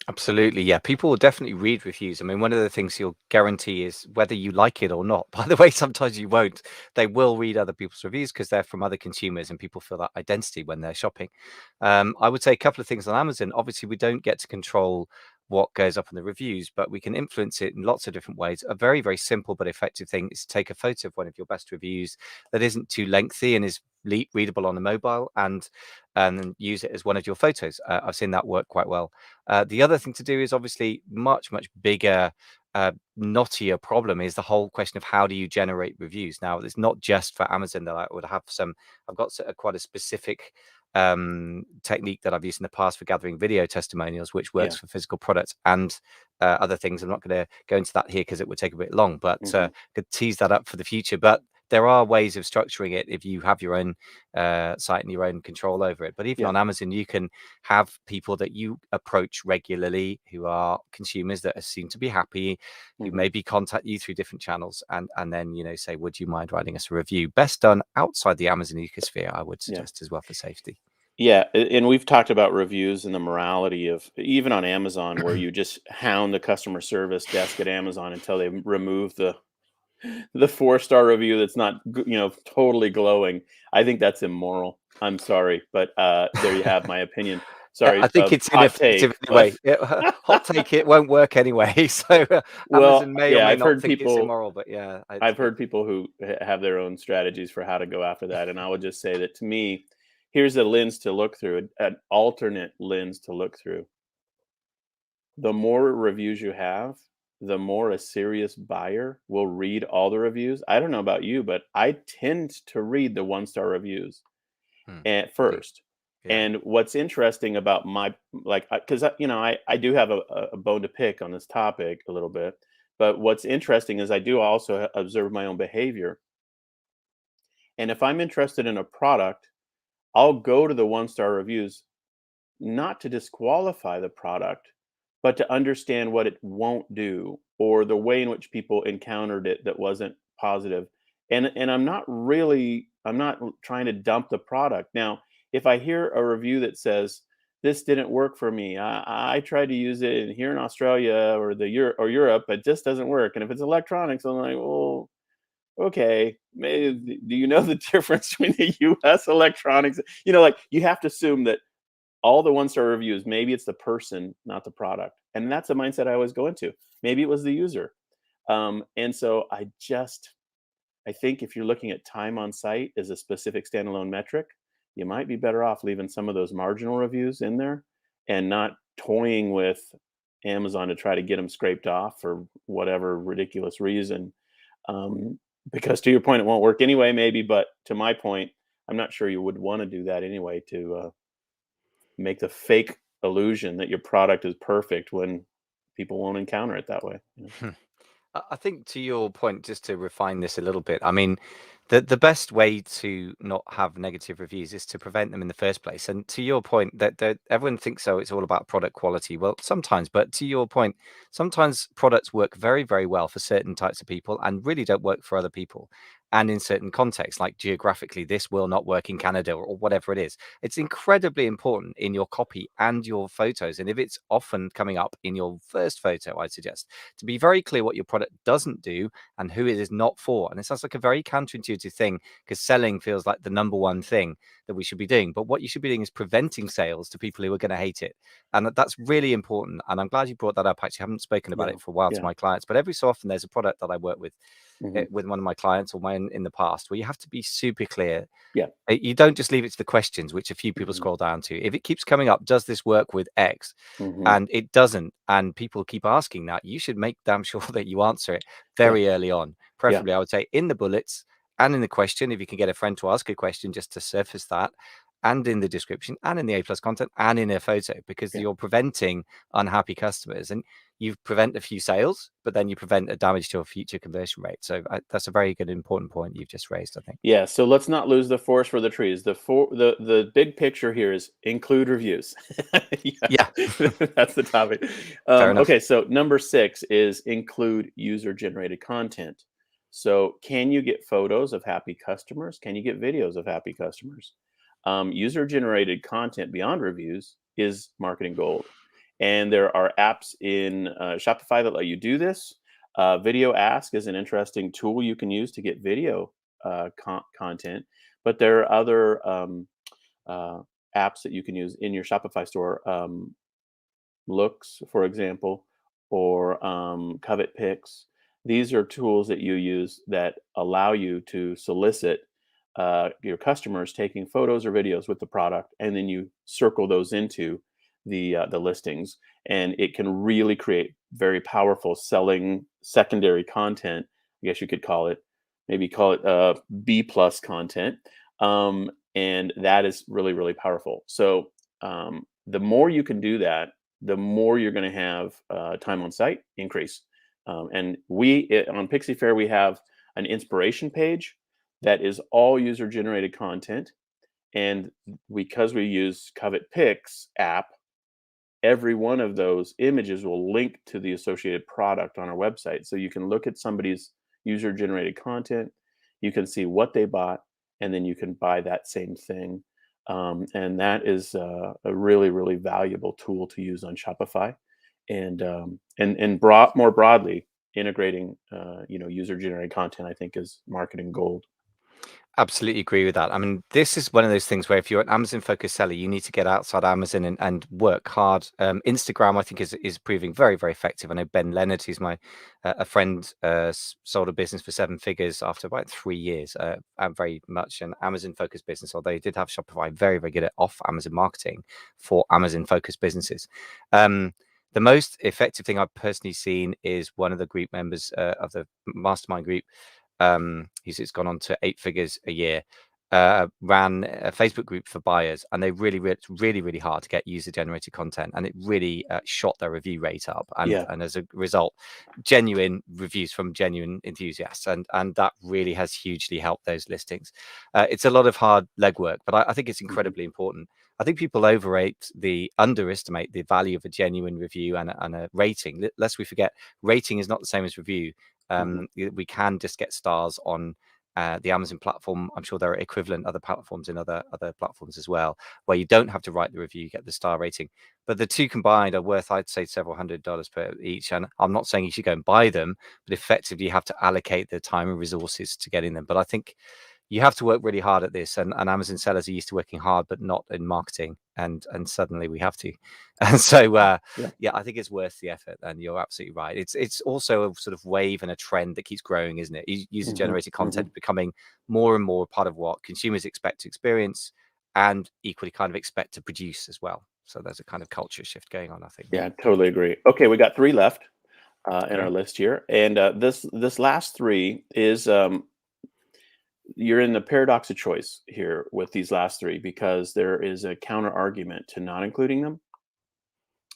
Absolutely, yeah. People will definitely read reviews. I mean, one of the things you'll guarantee is whether you like it or not. By the way, sometimes you won't. They will read other people's reviews because they're from other consumers and people feel that identity when they're shopping. I would say a couple of things on Amazon. Obviously, we don't get to control what goes up in the reviews, but we can influence it in lots of different ways. A very, very simple but effective thing is to take a photo of one of your best reviews that isn't too lengthy and is readable on a mobile, and then use it as one of your photos. I've seen that work quite well. The other thing to do is obviously much, much bigger, knottier problem is the whole question of how do you generate reviews. Now, it's not just for Amazon that I would have some. I've got quite a specific technique that I've used in the past for gathering video testimonials, which works Yeah. for physical products and other things. I'm not going to go into that here because it would take a bit long, but could tease that up for the future. But there are ways of structuring it if you have your own site and your own control over it. But even on Amazon, you can have people that you approach regularly who are consumers that seem to be happy, who maybe contact you through different channels, and then say, would you mind writing us a review? Best done outside the Amazon ecosphere, I would suggest, as well, for safety. Yeah, and we've talked about reviews and the morality of even on Amazon, where you just hound the customer service desk at Amazon until they remove the 4-star review that's not totally glowing. I think that's immoral. I'm sorry, but there you have my opinion. I Sorry, think it's hot ineffective take, but anyway. Hot take, it won't work anyway. So well, Amazon may or yeah, may not think it's immoral, but yeah, I've heard people who have their own strategies for how to go after that, and I would just say that to me, here's a lens to look through, an alternate lens to look through. The more reviews you have, the more a serious buyer will read all the reviews. I don't know about you, but I tend to read the 1-star reviews at indeed. first. Yeah. And what's interesting about my because I do have a bone to pick on this topic a little bit, but what's interesting is I do also observe my own behavior. And if I'm interested in a product, I'll go to the 1-star reviews not to disqualify the product, but to understand what it won't do or the way in which people encountered it that wasn't positive. And I'm not trying to dump the product. Now, if I hear a review that says this didn't work for me, I tried to use it here in Australia or Europe, but it just doesn't work. And if it's electronics, I'm like, well, okay, maybe, do you know the difference between the U.S. electronics? Like you have to assume that all the 1-star reviews, maybe it's the person, not the product. And that's a mindset I always go into. Maybe it was the user. And so I think if you're looking at time on site as a specific standalone metric, you might be better off leaving some of those marginal reviews in there and not toying with Amazon to try to get them scraped off for whatever ridiculous reason. Um, because to your point, it won't work anyway, maybe. But to my point, I'm not sure you would want to do that anyway to make the fake illusion that your product is perfect when people won't encounter it that way. I think to your point, just to refine this a little bit, I mean, the best way to not have negative reviews is to prevent them in the first place. And to your point, that everyone thinks so it's all about product quality. Well, sometimes, but to your point, sometimes products work very, very well for certain types of people and really don't work for other people. And in certain contexts, like geographically, this will not work in Canada or whatever it is. It's incredibly important in your copy and your photos. And if it's often coming up in your first photo, I'd suggest to be very clear what your product doesn't do and who it is not for. And it sounds like a very counterintuitive thing because selling feels like the number one thing that we should be doing. But what you should be doing is preventing sales to people who are going to hate it. And that's really important. And I'm glad you brought that up. Actually, I haven't spoken about Yeah. it for a while to Yeah. my clients, but every so often there's a product that I work Hmm. with one of my clients or mine in the past where you have to be super clear. Yeah. You don't just leave it to the questions, which a few people Hmm. scroll down to. If it keeps coming up, does this work with X? Hmm. And it doesn't, and people keep asking that, you should make damn sure that you answer it Yeah. very early on. Yeah. Preferably, I would say in the bullets and in the question, if you can get a friend to ask a question just to surface that. and in the description and in the A+ content and in a photo, because Yeah. you're preventing unhappy customers, and you prevent a few sales, but then you prevent a damage to a future conversion rate. So that's a very good, important point you've just raised, I think. Yeah, so let's not lose the forest for the trees. The big picture here is include reviews. Yeah, Yeah, that's the topic. fair enough. Okay, so number 6 is include user-generated content. So can you get photos of happy customers? Can you get videos of happy customers? User-generated content beyond reviews is marketing gold. And there are apps in Shopify that let you do this. Video Ask is an interesting tool you can use to get video content, but there are other uh, apps that you can use in your Shopify store. Looks, for example, or Covet Picks. These are tools that you use that allow you to solicit your customers taking photos or videos with the product, and then you circle those into the listings, and it can really create very powerful selling secondary content. I guess you could call it, maybe call it B plus content, and that is really really powerful. So the more you can do that, the more you're going to have time on site increase. And on Pixie Fair, we have an inspiration page that is all user generated content. And because we use Covet Picks app, every one of those images will link to the associated product on our website. So you can look at somebody's user generated content, you can see what they bought, and then you can buy that same thing. And that is a really, really valuable tool to use on Shopify. And more broadly, integrating user generated content, I think, is marketing gold. Absolutely agree with that. I mean, this is one of those things where if you're an Amazon focused seller, you need to get outside Amazon and work hard. Instagram, I think, is proving very, very effective. I know Ben Leonard, who's my a friend, sold a business for 7 figures after about 3 years. And very much an Amazon focused business, although he did have Shopify, very, very good at off Amazon marketing for Amazon focused businesses. The most effective thing I've personally seen is one of the group members of the mastermind group. He's gone on to 8 figures a year. Ran a Facebook group for buyers, and they really worked really hard to get user generated content, and it really shot their review rate up. Yeah. And as a result, genuine reviews from genuine enthusiasts, and that really has hugely helped those listings. It's a lot of hard legwork, but I think it's Mhm. incredibly important. I think people underestimate the value of a genuine review and a rating. Lest we forget, rating is not the same as review. Mhm. We can just get stars on the Amazon platform. I'm sure there are equivalent other platforms in other platforms as well, where you don't have to write the review, you get the star rating. But the two combined are worth, I'd say, several $100s per each. And I'm not saying you should go and buy them, but effectively you have to allocate the time and resources to getting them. But I think you have to work really hard at this, and Amazon sellers are used to working hard but not in marketing, and suddenly we have to. And so Yeah. yeah, I think it's worth the effort, and you're absolutely right. It's also a sort of wave and a trend that keeps growing, isn't it? User Mhm. generated Mhm. content becoming more and more part of what consumers expect to experience, and equally kind of expect to produce as well. So there's a kind of culture shift going on, I think. Yeah, totally agree. Okay, we got 3 left in our Okay. list here, and this last 3 is you're in the paradox of choice here with these last 3, because there is a counter argument to not including them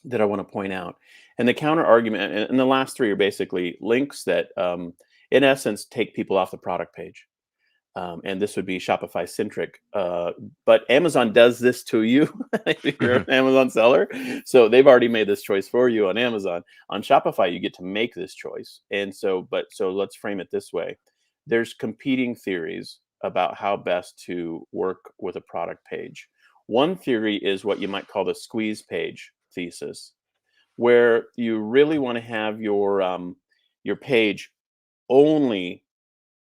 that I want to point out. And the counter argument, and the last 3 are basically links that, in essence, take people off the product page. And this would be Shopify centric. But Amazon does this to you if you're an Amazon seller. So they've already made this choice for you on Amazon. On Shopify, you get to make this choice. And so let's frame it this way. There's competing theories about how best to work with a product page. One theory is what you might call the squeeze page thesis, where you really want to have your page only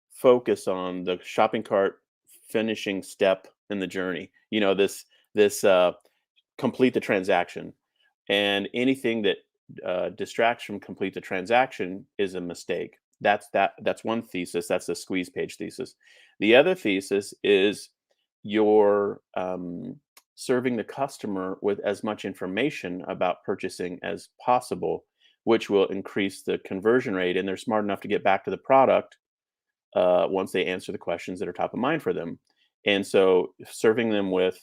focus on the shopping cart finishing step in the journey. This complete the transaction, and anything that distracts from complete the transaction is a mistake. That's one thesis. That's the squeeze page thesis. The other thesis is you're serving the customer with as much information about purchasing as possible, which will increase the conversion rate, and they're smart enough to get back to the product once they answer the questions that are top of mind for them. And so serving them with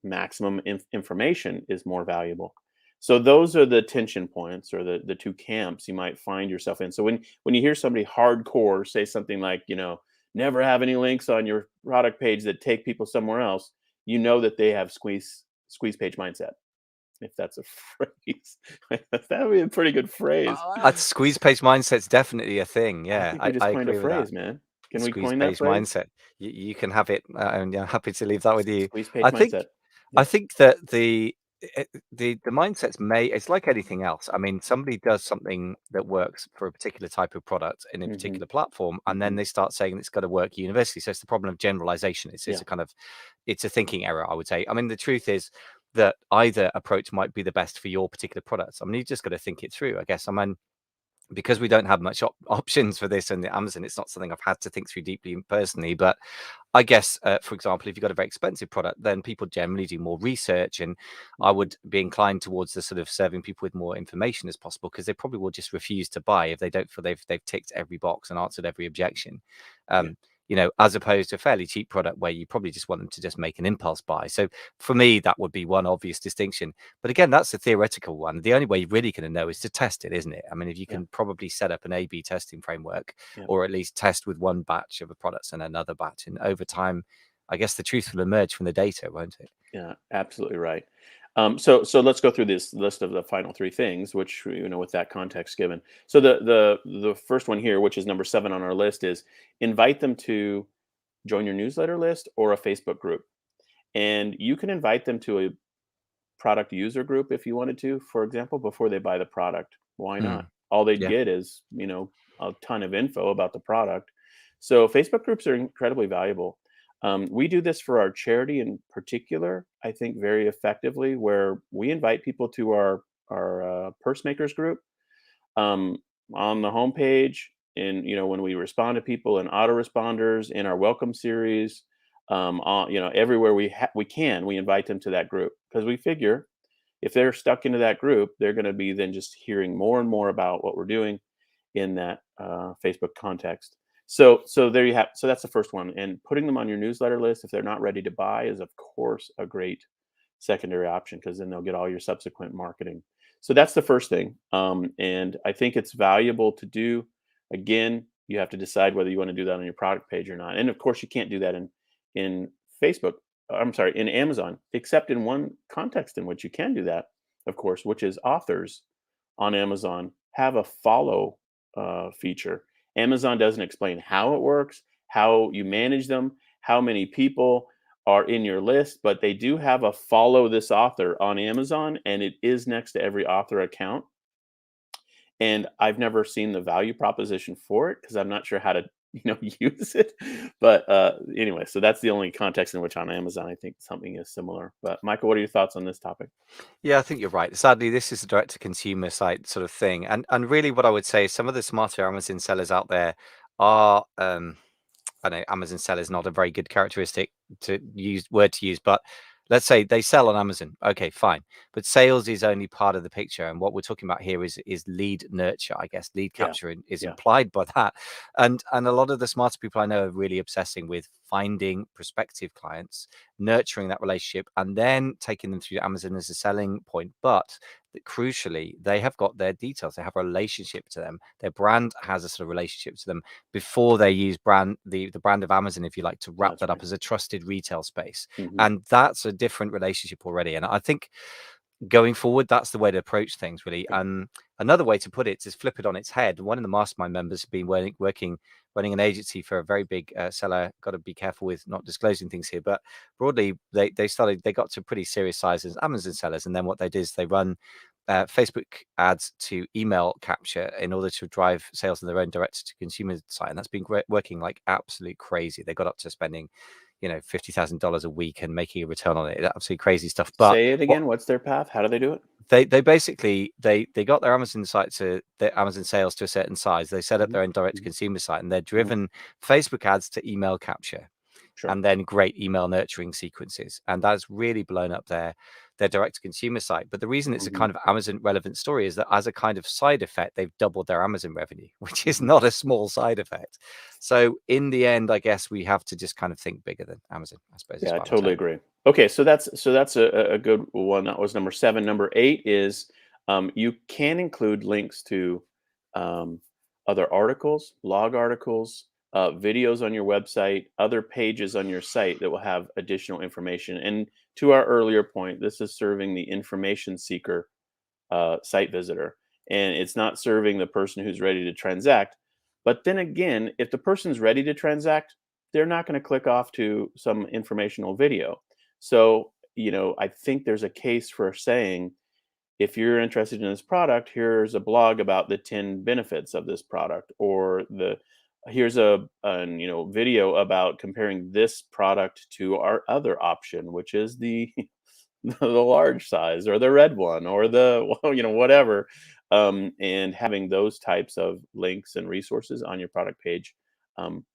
maximum information is more valuable. So those are the tension points, or the two camps you might find yourself in. So when you hear somebody hardcore say something like, never have any links on your product page that take people somewhere else, you know that they have squeeze page mindset. If that's a phrase, that would be a pretty good phrase. Squeeze page mindset's definitely a thing. I Yeah, think we just I coined a agree with that. phrase, man. Can we Squeeze coin that page phrase? mindset. You can have it, and yeah, happy to leave that with you. Squeeze page I think mindset. I Yep. think that the mindsets it's like anything else. I mean, somebody does something that works for a particular type of product in a Hmm. particular platform, and then Hmm. they start saying it's got to work universally. So it's the problem of generalization. It's Yeah. a kind of it's a thinking error, I would say. I mean, the truth is that either approach might be the best for your particular products. I mean, you just got to think it through, I guess. I mean, because we don't have much options for this on the Amazon, it's not something I've had to think through deeply personally. But I guess, for example, if you've got a very expensive product, then people generally do more research, and I Mhm. would be inclined towards the sort of serving people with more information as possible, because they probably will just refuse to buy if they don't feel they've ticked every box and answered every objection. Yeah. As opposed to a fairly cheap product where you probably just want them to just make an impulse buy. So for me, that would be one obvious distinction. But again, that's a theoretical one. The only way you're really going to know is to test it, isn't it? I mean, if you Yeah. can probably set up an A/B testing framework, Yeah. or at least test with one batch of a product and another batch, and over time, I guess the truth will emerge from the data, won't it? Yeah, absolutely right. So let's go through this list of the final three things, which with that context given. So the first one here, which is number 7 on our list, is invite them to join your newsletter list or a Facebook group, and you can invite them to a product user group if you wanted to, for example, before they buy the product. Why not? Mm, All they'd yeah. get is a ton of info about the product. So Facebook groups are incredibly valuable. We do this for our charity in particular, I think, very effectively, where we invite people to our purse makers group, um, on the homepage, and when we respond to people in autoresponders, in our welcome series, everywhere we invite them to that group, because we figure if they're stuck into that group, they're going to be then just hearing more and more about what we're doing in that Facebook context. So there you have. So that's the first one, and putting them on your newsletter list if they're not ready to buy is, of course, a great secondary option, because then they'll get all your subsequent marketing. So that's the first thing, and I think it's valuable to do. Again, you have to decide whether you want to do that on your product page or not, and of course, you can't do that in Facebook. I'm sorry, in Amazon, except in one context in which you can do that, of course, which is authors on Amazon have a follow feature. Amazon doesn't explain how it works, how you manage them, how many people are in your list, but they do have a follow this author on Amazon, and it is next to every author account. And I've never seen the value proposition for it, because I'm not sure how to use it. But anyway, so that's the only context in which on Amazon I think something is similar. But Michael, what are your thoughts on this topic? Yeah, I think you're right. Sadly, this is a direct to consumer site sort of thing. And really what I would say is some of the smarter Amazon sellers out there are I know Amazon seller is not a very good characteristic to use word to use, but let's say they sell on Amazon. Okay, fine. But sales is only part of the picture. And what we're talking about here is lead nurture, I guess. Lead Yeah, capture is yeah, implied by that. And a lot of the smarter people I know are really obsessing with finding prospective clients, nurturing that relationship, and then taking them through Amazon as a selling point. But crucially, they have got their details. They have a relationship to them. Their brand has a sort of relationship to them before they use the brand of Amazon, if you like, to wrap that's that right. up as a trusted retail space. Hmm. And that's a different relationship already. And I think going forward, that's the way to approach things, really. And another way to put it is flip it on its head. One of the mastermind members has been running an agency for a very big seller. Got to be careful with not disclosing things here, but broadly, they got to pretty serious size as Amazon sellers. And then what they did is they run Facebook ads to email capture in order to drive sales on their own direct to consumer site, and that's been working like absolute crazy. They got up to spending, $50,000 a week and making a return on it. Absolutely crazy stuff. But Say it what again. What's their path? How do they do it? they basically they got their Amazon site to their Amazon sales to a certain size. They set up Hmm. their own direct to Hmm. consumer site, and they're Hmm. driven Facebook ads to email capture, Sure. and then great email nurturing sequences, and that's really blown up their direct to consumer site. But the reason it's a Hmm. kind of Amazon relevant story is that as a kind of side effect, they've doubled their Amazon revenue, which is Hmm. not a small side effect. So in the end, I guess we have to just kind of think bigger than Amazon, I suppose, is Yeah, I what I'm totally saying. agree. Okay, so that's a good one. That was number 7. Number 8 is you can include links to um, other articles, blog articles, videos on your website, other pages on your site that will have additional information. And to our earlier point, this is serving the information seeker site visitor, and it's not serving the person who's ready to transact. But then again, if the person's ready to transact, they're not going to click off to some informational video. So, I think there's a case for saying, if you're interested in this product, here's a blog about the 10 benefits of this product, or here's a video about comparing this product to our other option, which is the the large size or the red one or the well, whatever. And having those types of links and resources on your product page, um,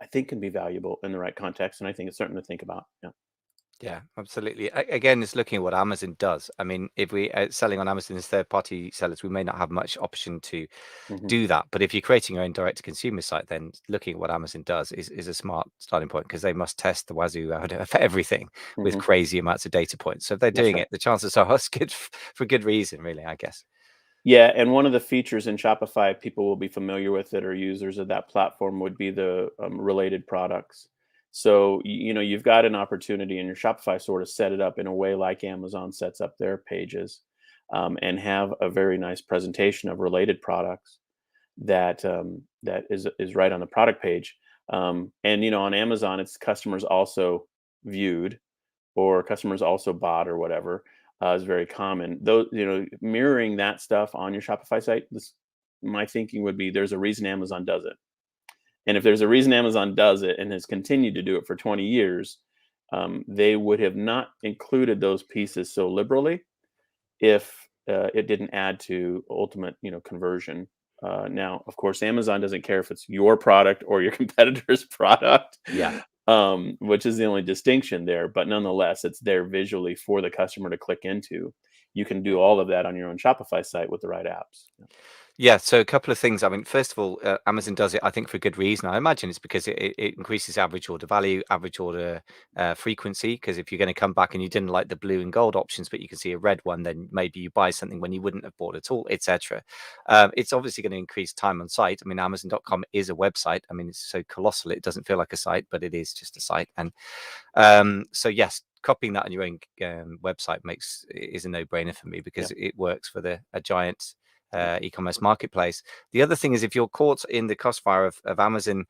I think can be valuable in the right context, and I think it's something to think about. Yeah. Yeah, absolutely. Again, it's looking at what Amazon does. I mean, if we are selling on Amazon as third-party sellers, we may not have much option to Hmm. do that. But if you're creating your own direct-to-consumer site, then looking at what Amazon does is a smart starting point, because they must test the wazoo out of everything with Hmm. crazy amounts of data points. So if they're That's doing right. it, the chances are it's good for good reason, really, I guess. Yeah, and one of the features in Shopify, people will be familiar with it or users of that platform, would be the related products. So, you've got an opportunity in your Shopify store to set it up in a way like Amazon sets up their pages, and have a very nice presentation of related products that is right on the product page. And on Amazon, it's customers also viewed, or customers also bought, or whatever, is very common. Though, mirroring that stuff on your Shopify site, my thinking would be, there's a reason Amazon does it. And if there's a reason Amazon does it and has continued to do it for 20 years, they would have not included those pieces so liberally if it didn't add to ultimate, conversion. Now, of course, Amazon doesn't care if it's your product or your competitor's product, Yeah. which is the only distinction there. But nonetheless, it's there visually for the customer to click into. You can do all of that on your own Shopify site with the right apps. Yeah. Yeah, so a couple of things. I mean, first of all, Amazon does it, I think, for good reason. I imagine it's because it increases average order value, average order frequency. Because if you're going to come back and you didn't like the blue and gold options, but you can see a red one, then maybe you buy something when you wouldn't have bought at all, etc. It's obviously going to increase time on site. I mean, Amazon.com is a website. I mean, it's so colossal, it doesn't feel like a site, but it is just a site. And so, yes, copying that on your own website is a no-brainer for me, Yeah. because it works for a giant Yeah. e-commerce marketplace. The other thing is, if you're caught in the crossfire of Amazon,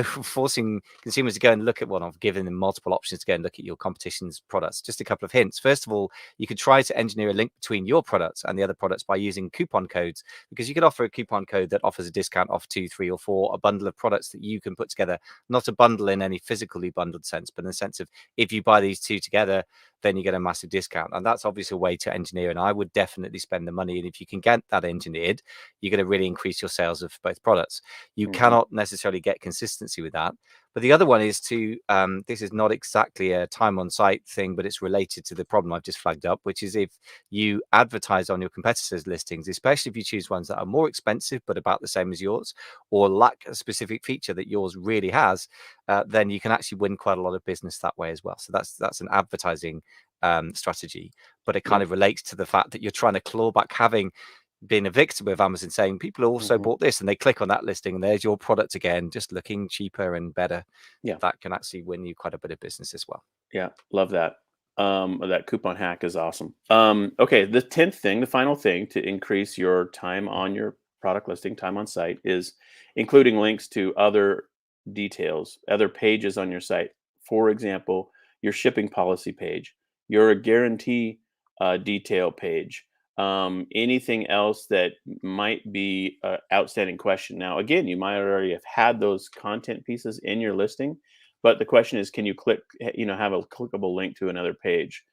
forcing consumers to go and look at one, or giving them multiple options to go and look at your competition's products. Just a couple of hints. First of all, you could try to engineer a link between your products and the other products by using coupon codes, because you could offer a coupon code that offers a discount off 2, 3, or 4, a bundle of products that you can put together. Not a bundle in any physically bundled sense, but in the sense of, if you buy these two together, then you get a massive discount. And that's obviously a way to engineer. And I would definitely spend the money. And if you can get that engineered, you're going to really increase your sales of both products. You Hmm. cannot necessarily get consistency with that. But the other one is to, this is not exactly a time on site thing, but it's related to the problem I've just flagged up, which is, if you advertise on your competitors' listings, especially if you choose ones that are more expensive but about the same as yours, or lack a specific feature that yours really has, then you can actually win quite a lot of business that way as well. So that's an advertising strategy, but it Yeah. kind of relates to the fact that you're trying to claw back, having been a victim of Amazon saying people also Hmm. bought this, and they click on that listing and there's your product again, just looking cheaper and better. Yeah. That can actually win you quite a bit of business as well. Yeah. Love that. That coupon hack is awesome. Okay. The 10th thing, the final thing to increase your time on your product listing, time on site, is including links to other details, other pages on your site. For example, your shipping policy page, your guarantee detail page, anything else that might be an outstanding question. Now, again, you might already have had those content pieces in your listing, but the question is, can you have a clickable link to another page?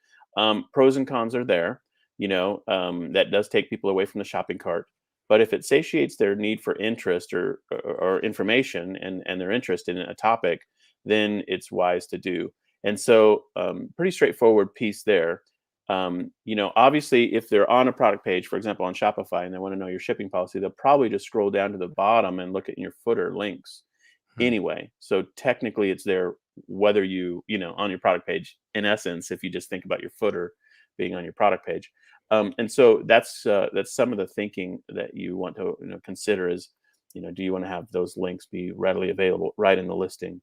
Pros and cons are there. That does take people away from the shopping cart. But if it satiates their need for interest, or information, and their interest in a topic, then it's wise to do. And so, pretty straightforward piece there. Obviously, if they're on a product page, for example, on Shopify, and they want to know your shipping policy, they'll probably just scroll down to the bottom and look at your footer links Hmm. anyway. So technically, it's there whether on your product page, in essence, if you just think about your footer being on your product page. And so that's some of the thinking that you want to consider is, do you want to have those links be readily available right in the listing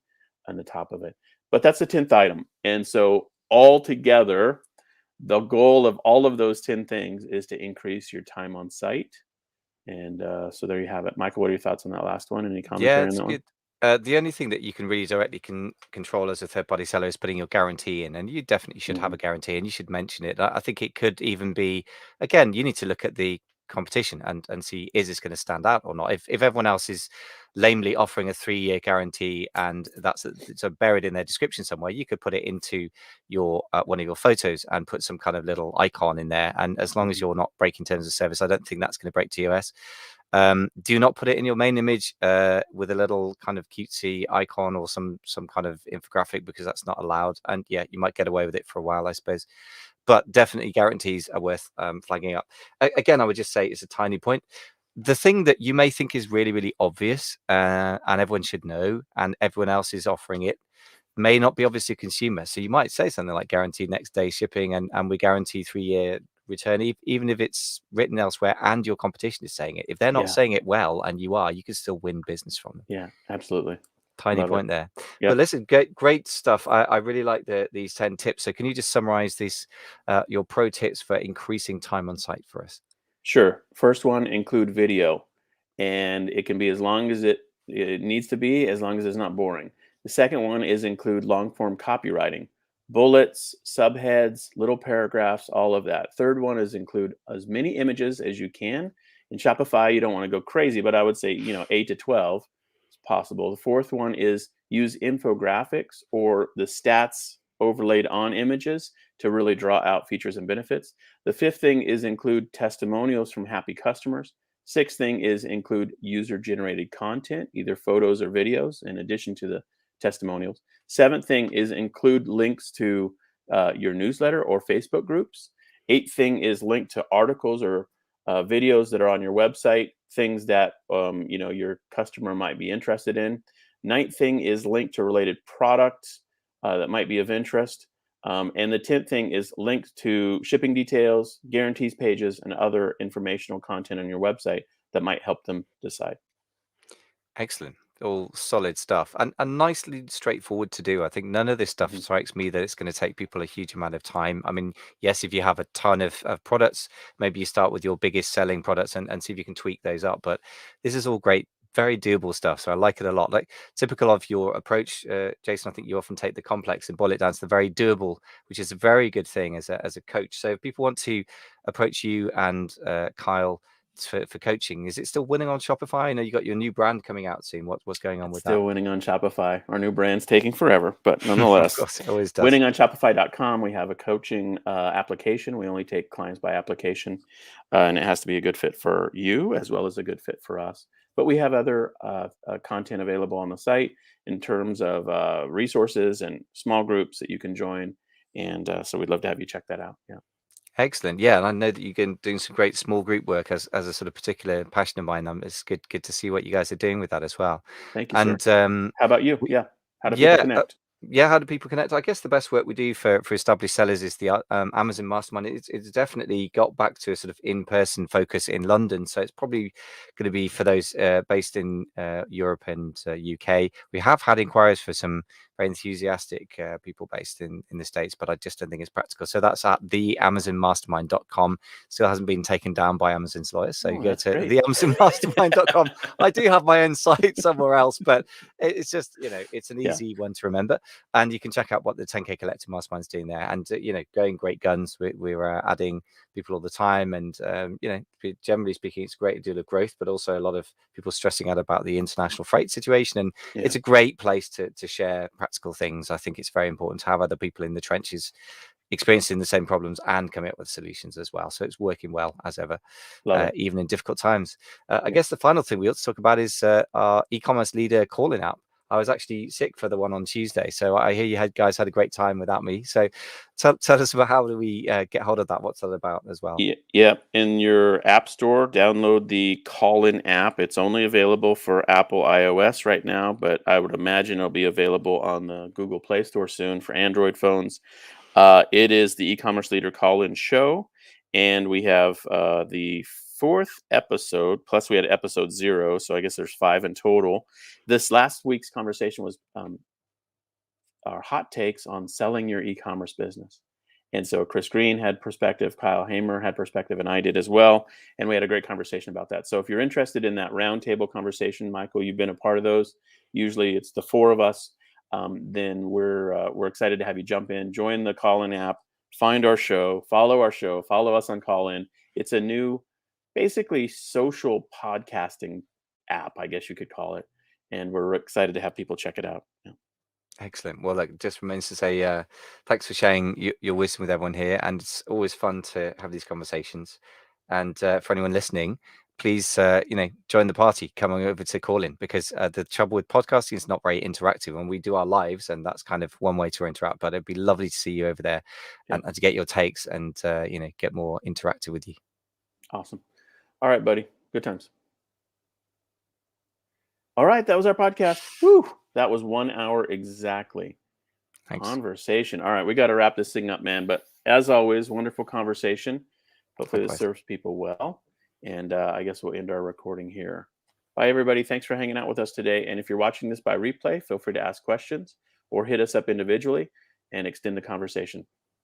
on the top of it? But that's the 10th item. And so altogether, the goal of all of those 10 things is to increase your time on site. And so there you have it. Michael, what are your thoughts on that last one? Any Yeah, commentary on it's that one? good. The only thing that you can really directly control as a third-party seller is putting your guarantee in, and you definitely should have Mhm. a guarantee, and you should mention it. I think it could even be, again, you need to look at the competition and see, is this going to stand out or not? If everyone else is lamely offering a 3-year guarantee and that's so buried in their description somewhere, you could put it into your one of your photos and put some kind of little icon in there. And as long as Mhm. you're not breaking terms of service, I don't think that's going to break TOS. Do not put it in your main image with a little kind of cutesy icon or some kind of infographic, because that's not allowed. And yeah, you might get away with it for a while, I suppose. But definitely guarantees are worth flagging up. Again, I would just say it's a tiny point. The thing that you may think is really, really obvious and everyone should know, and everyone else is offering it, may not be obvious to consumer. So you might say something like guaranteed next day shipping, and we guarantee 3-year return, even if it's written elsewhere and your competition is saying it. If they're not Yeah. saying it well and you are, you can still win business from them. Yeah. Absolutely. Tiny Love it. point there. But Yep. listen, great stuff. I really like these 10 tips. So can you just summarize these, your pro tips for increasing time on site for us? Sure. First one, include video, and it can be as long as it needs to be, as long as it's not boring. The second one is include long form copywriting, bullets, subheads, little paragraphs, all of that. Third one is include as many images as you can. In Shopify, you don't want to go crazy, but I would say 8 to 12 is possible. The fourth one is use infographics or the stats overlaid on images to really draw out features and benefits. The fifth thing is include testimonials from happy customers. Sixth thing is include user generated content, either photos or videos, in addition to the testimonials. Seventh thing is include links to your newsletter or Facebook groups. Eighth thing is link to articles or videos that are on your website, things that your customer might be interested in. Ninth thing is link to related products that might be of interest. And the 10th thing is linked to shipping details, guarantees pages, and other informational content on your website that might help them decide. Excellent. All solid stuff and nicely straightforward to do. I think none of this stuff Mhm. strikes me that it's going to take people a huge amount of time. I mean, yes, if you have a ton of products, maybe you start with your biggest selling products and see if you can tweak those up. But this is all great, very doable stuff. So I like it a lot. Like typical of your approach, Jason, I think you often take the complex and boil it down to the very doable, which is a very good thing as a coach. So if people want to approach you and Kyle for coaching, is it still winning on Shopify? I know you got your new brand coming out soon. What's going on It's with that? still winning on Shopify. Our new brand's taking forever, but Of nonetheless, course, it always does. winning on Shopify.com. We have a coaching application. We only take clients by application, and it has to be a good fit for you as well as a good fit for us. But we have other content available on the site in terms of resources and small groups that you can join. And so we'd love to have you check that out. Yeah. Excellent. Yeah, and I know that you've been doing some great small group work as a sort of particular passion of mine. It's good to see what you guys are doing with that as well. Thank you, sir. And How about you? we, Yeah. How do people yeah, connect? yeah. How do people connect? I guess the best work we do for established sellers is the Amazon Mastermind. It's definitely got back to a sort of in-person focus in London, so it's probably going to be for those based in Europe and UK. We have had inquiries for some very enthusiastic people based in the States, but I just don't think it's practical. So that's at theamazonmastermind.com. Still hasn't been taken down by Amazon's lawyers, so you Oh, go that's to great. theamazonmastermind.com. I do have my own site somewhere else, but it's just, it's an Yeah. easy one to remember. And you can check out what the 10K Collective Mastermind's doing there. And, going great guns. We're adding people all the time. And, generally speaking, it's a great deal of growth, but also a lot of people stressing out about the international freight situation. And Yeah. it's a great place to share practical things. I think it's very important to have other people in the trenches experiencing the same problems and coming up with solutions as well. So it's working well as ever, Love it. even in difficult times. I Yeah. guess the final thing we ought to talk about is our e-commerce leader calling out. I was actually sick for the one on Tuesday. So I hear you guys had a great time without me. So tell us about how do we get hold of that? What's that about as well? Yeah, in your app store, download the Call-in app. It's only available for Apple iOS right now, but I would imagine it'll be available on the Google Play Store soon for Android phones. It is the e-commerce leader call-in show, and we have the fourth episode. Plus, we had episode 0, so I guess there's 5 in total. This last week's conversation was our hot takes on selling your e-commerce business. And so Chris Green had perspective, Kyle Hamer had perspective, and I did as well. And we had a great conversation about that. So if you're interested in that roundtable conversation, Michael, you've been a part of those. Usually it's the 4 of us. Then we're excited to have you jump in, join the Call-in app, find our show, follow us on Call-in. It's a new, basically social podcasting app, I guess you could call it. And we're excited to have people check it out. Yeah. Excellent. Well, look, just remains to say thanks for sharing your wisdom with everyone here. And it's always fun to have these conversations. And for anyone listening, please, join the party, come on over to Call-in, because the trouble with podcasting is not very interactive. And we do our lives, and that's kind of one way to interact. But it'd be lovely to see you over there and to get your takes and, get more interactive with you. Awesome. All right, buddy. Good times. All right, that was our podcast. Woo! That was 1 hour exactly. Thanks. Conversation. All right, we got to wrap this thing up, man. But as always, wonderful conversation. Hopefully this serves people well. And I guess we'll end our recording here. Bye, everybody. Thanks for hanging out with us today. And if you're watching this by replay, feel free to ask questions or hit us up individually and extend the conversation.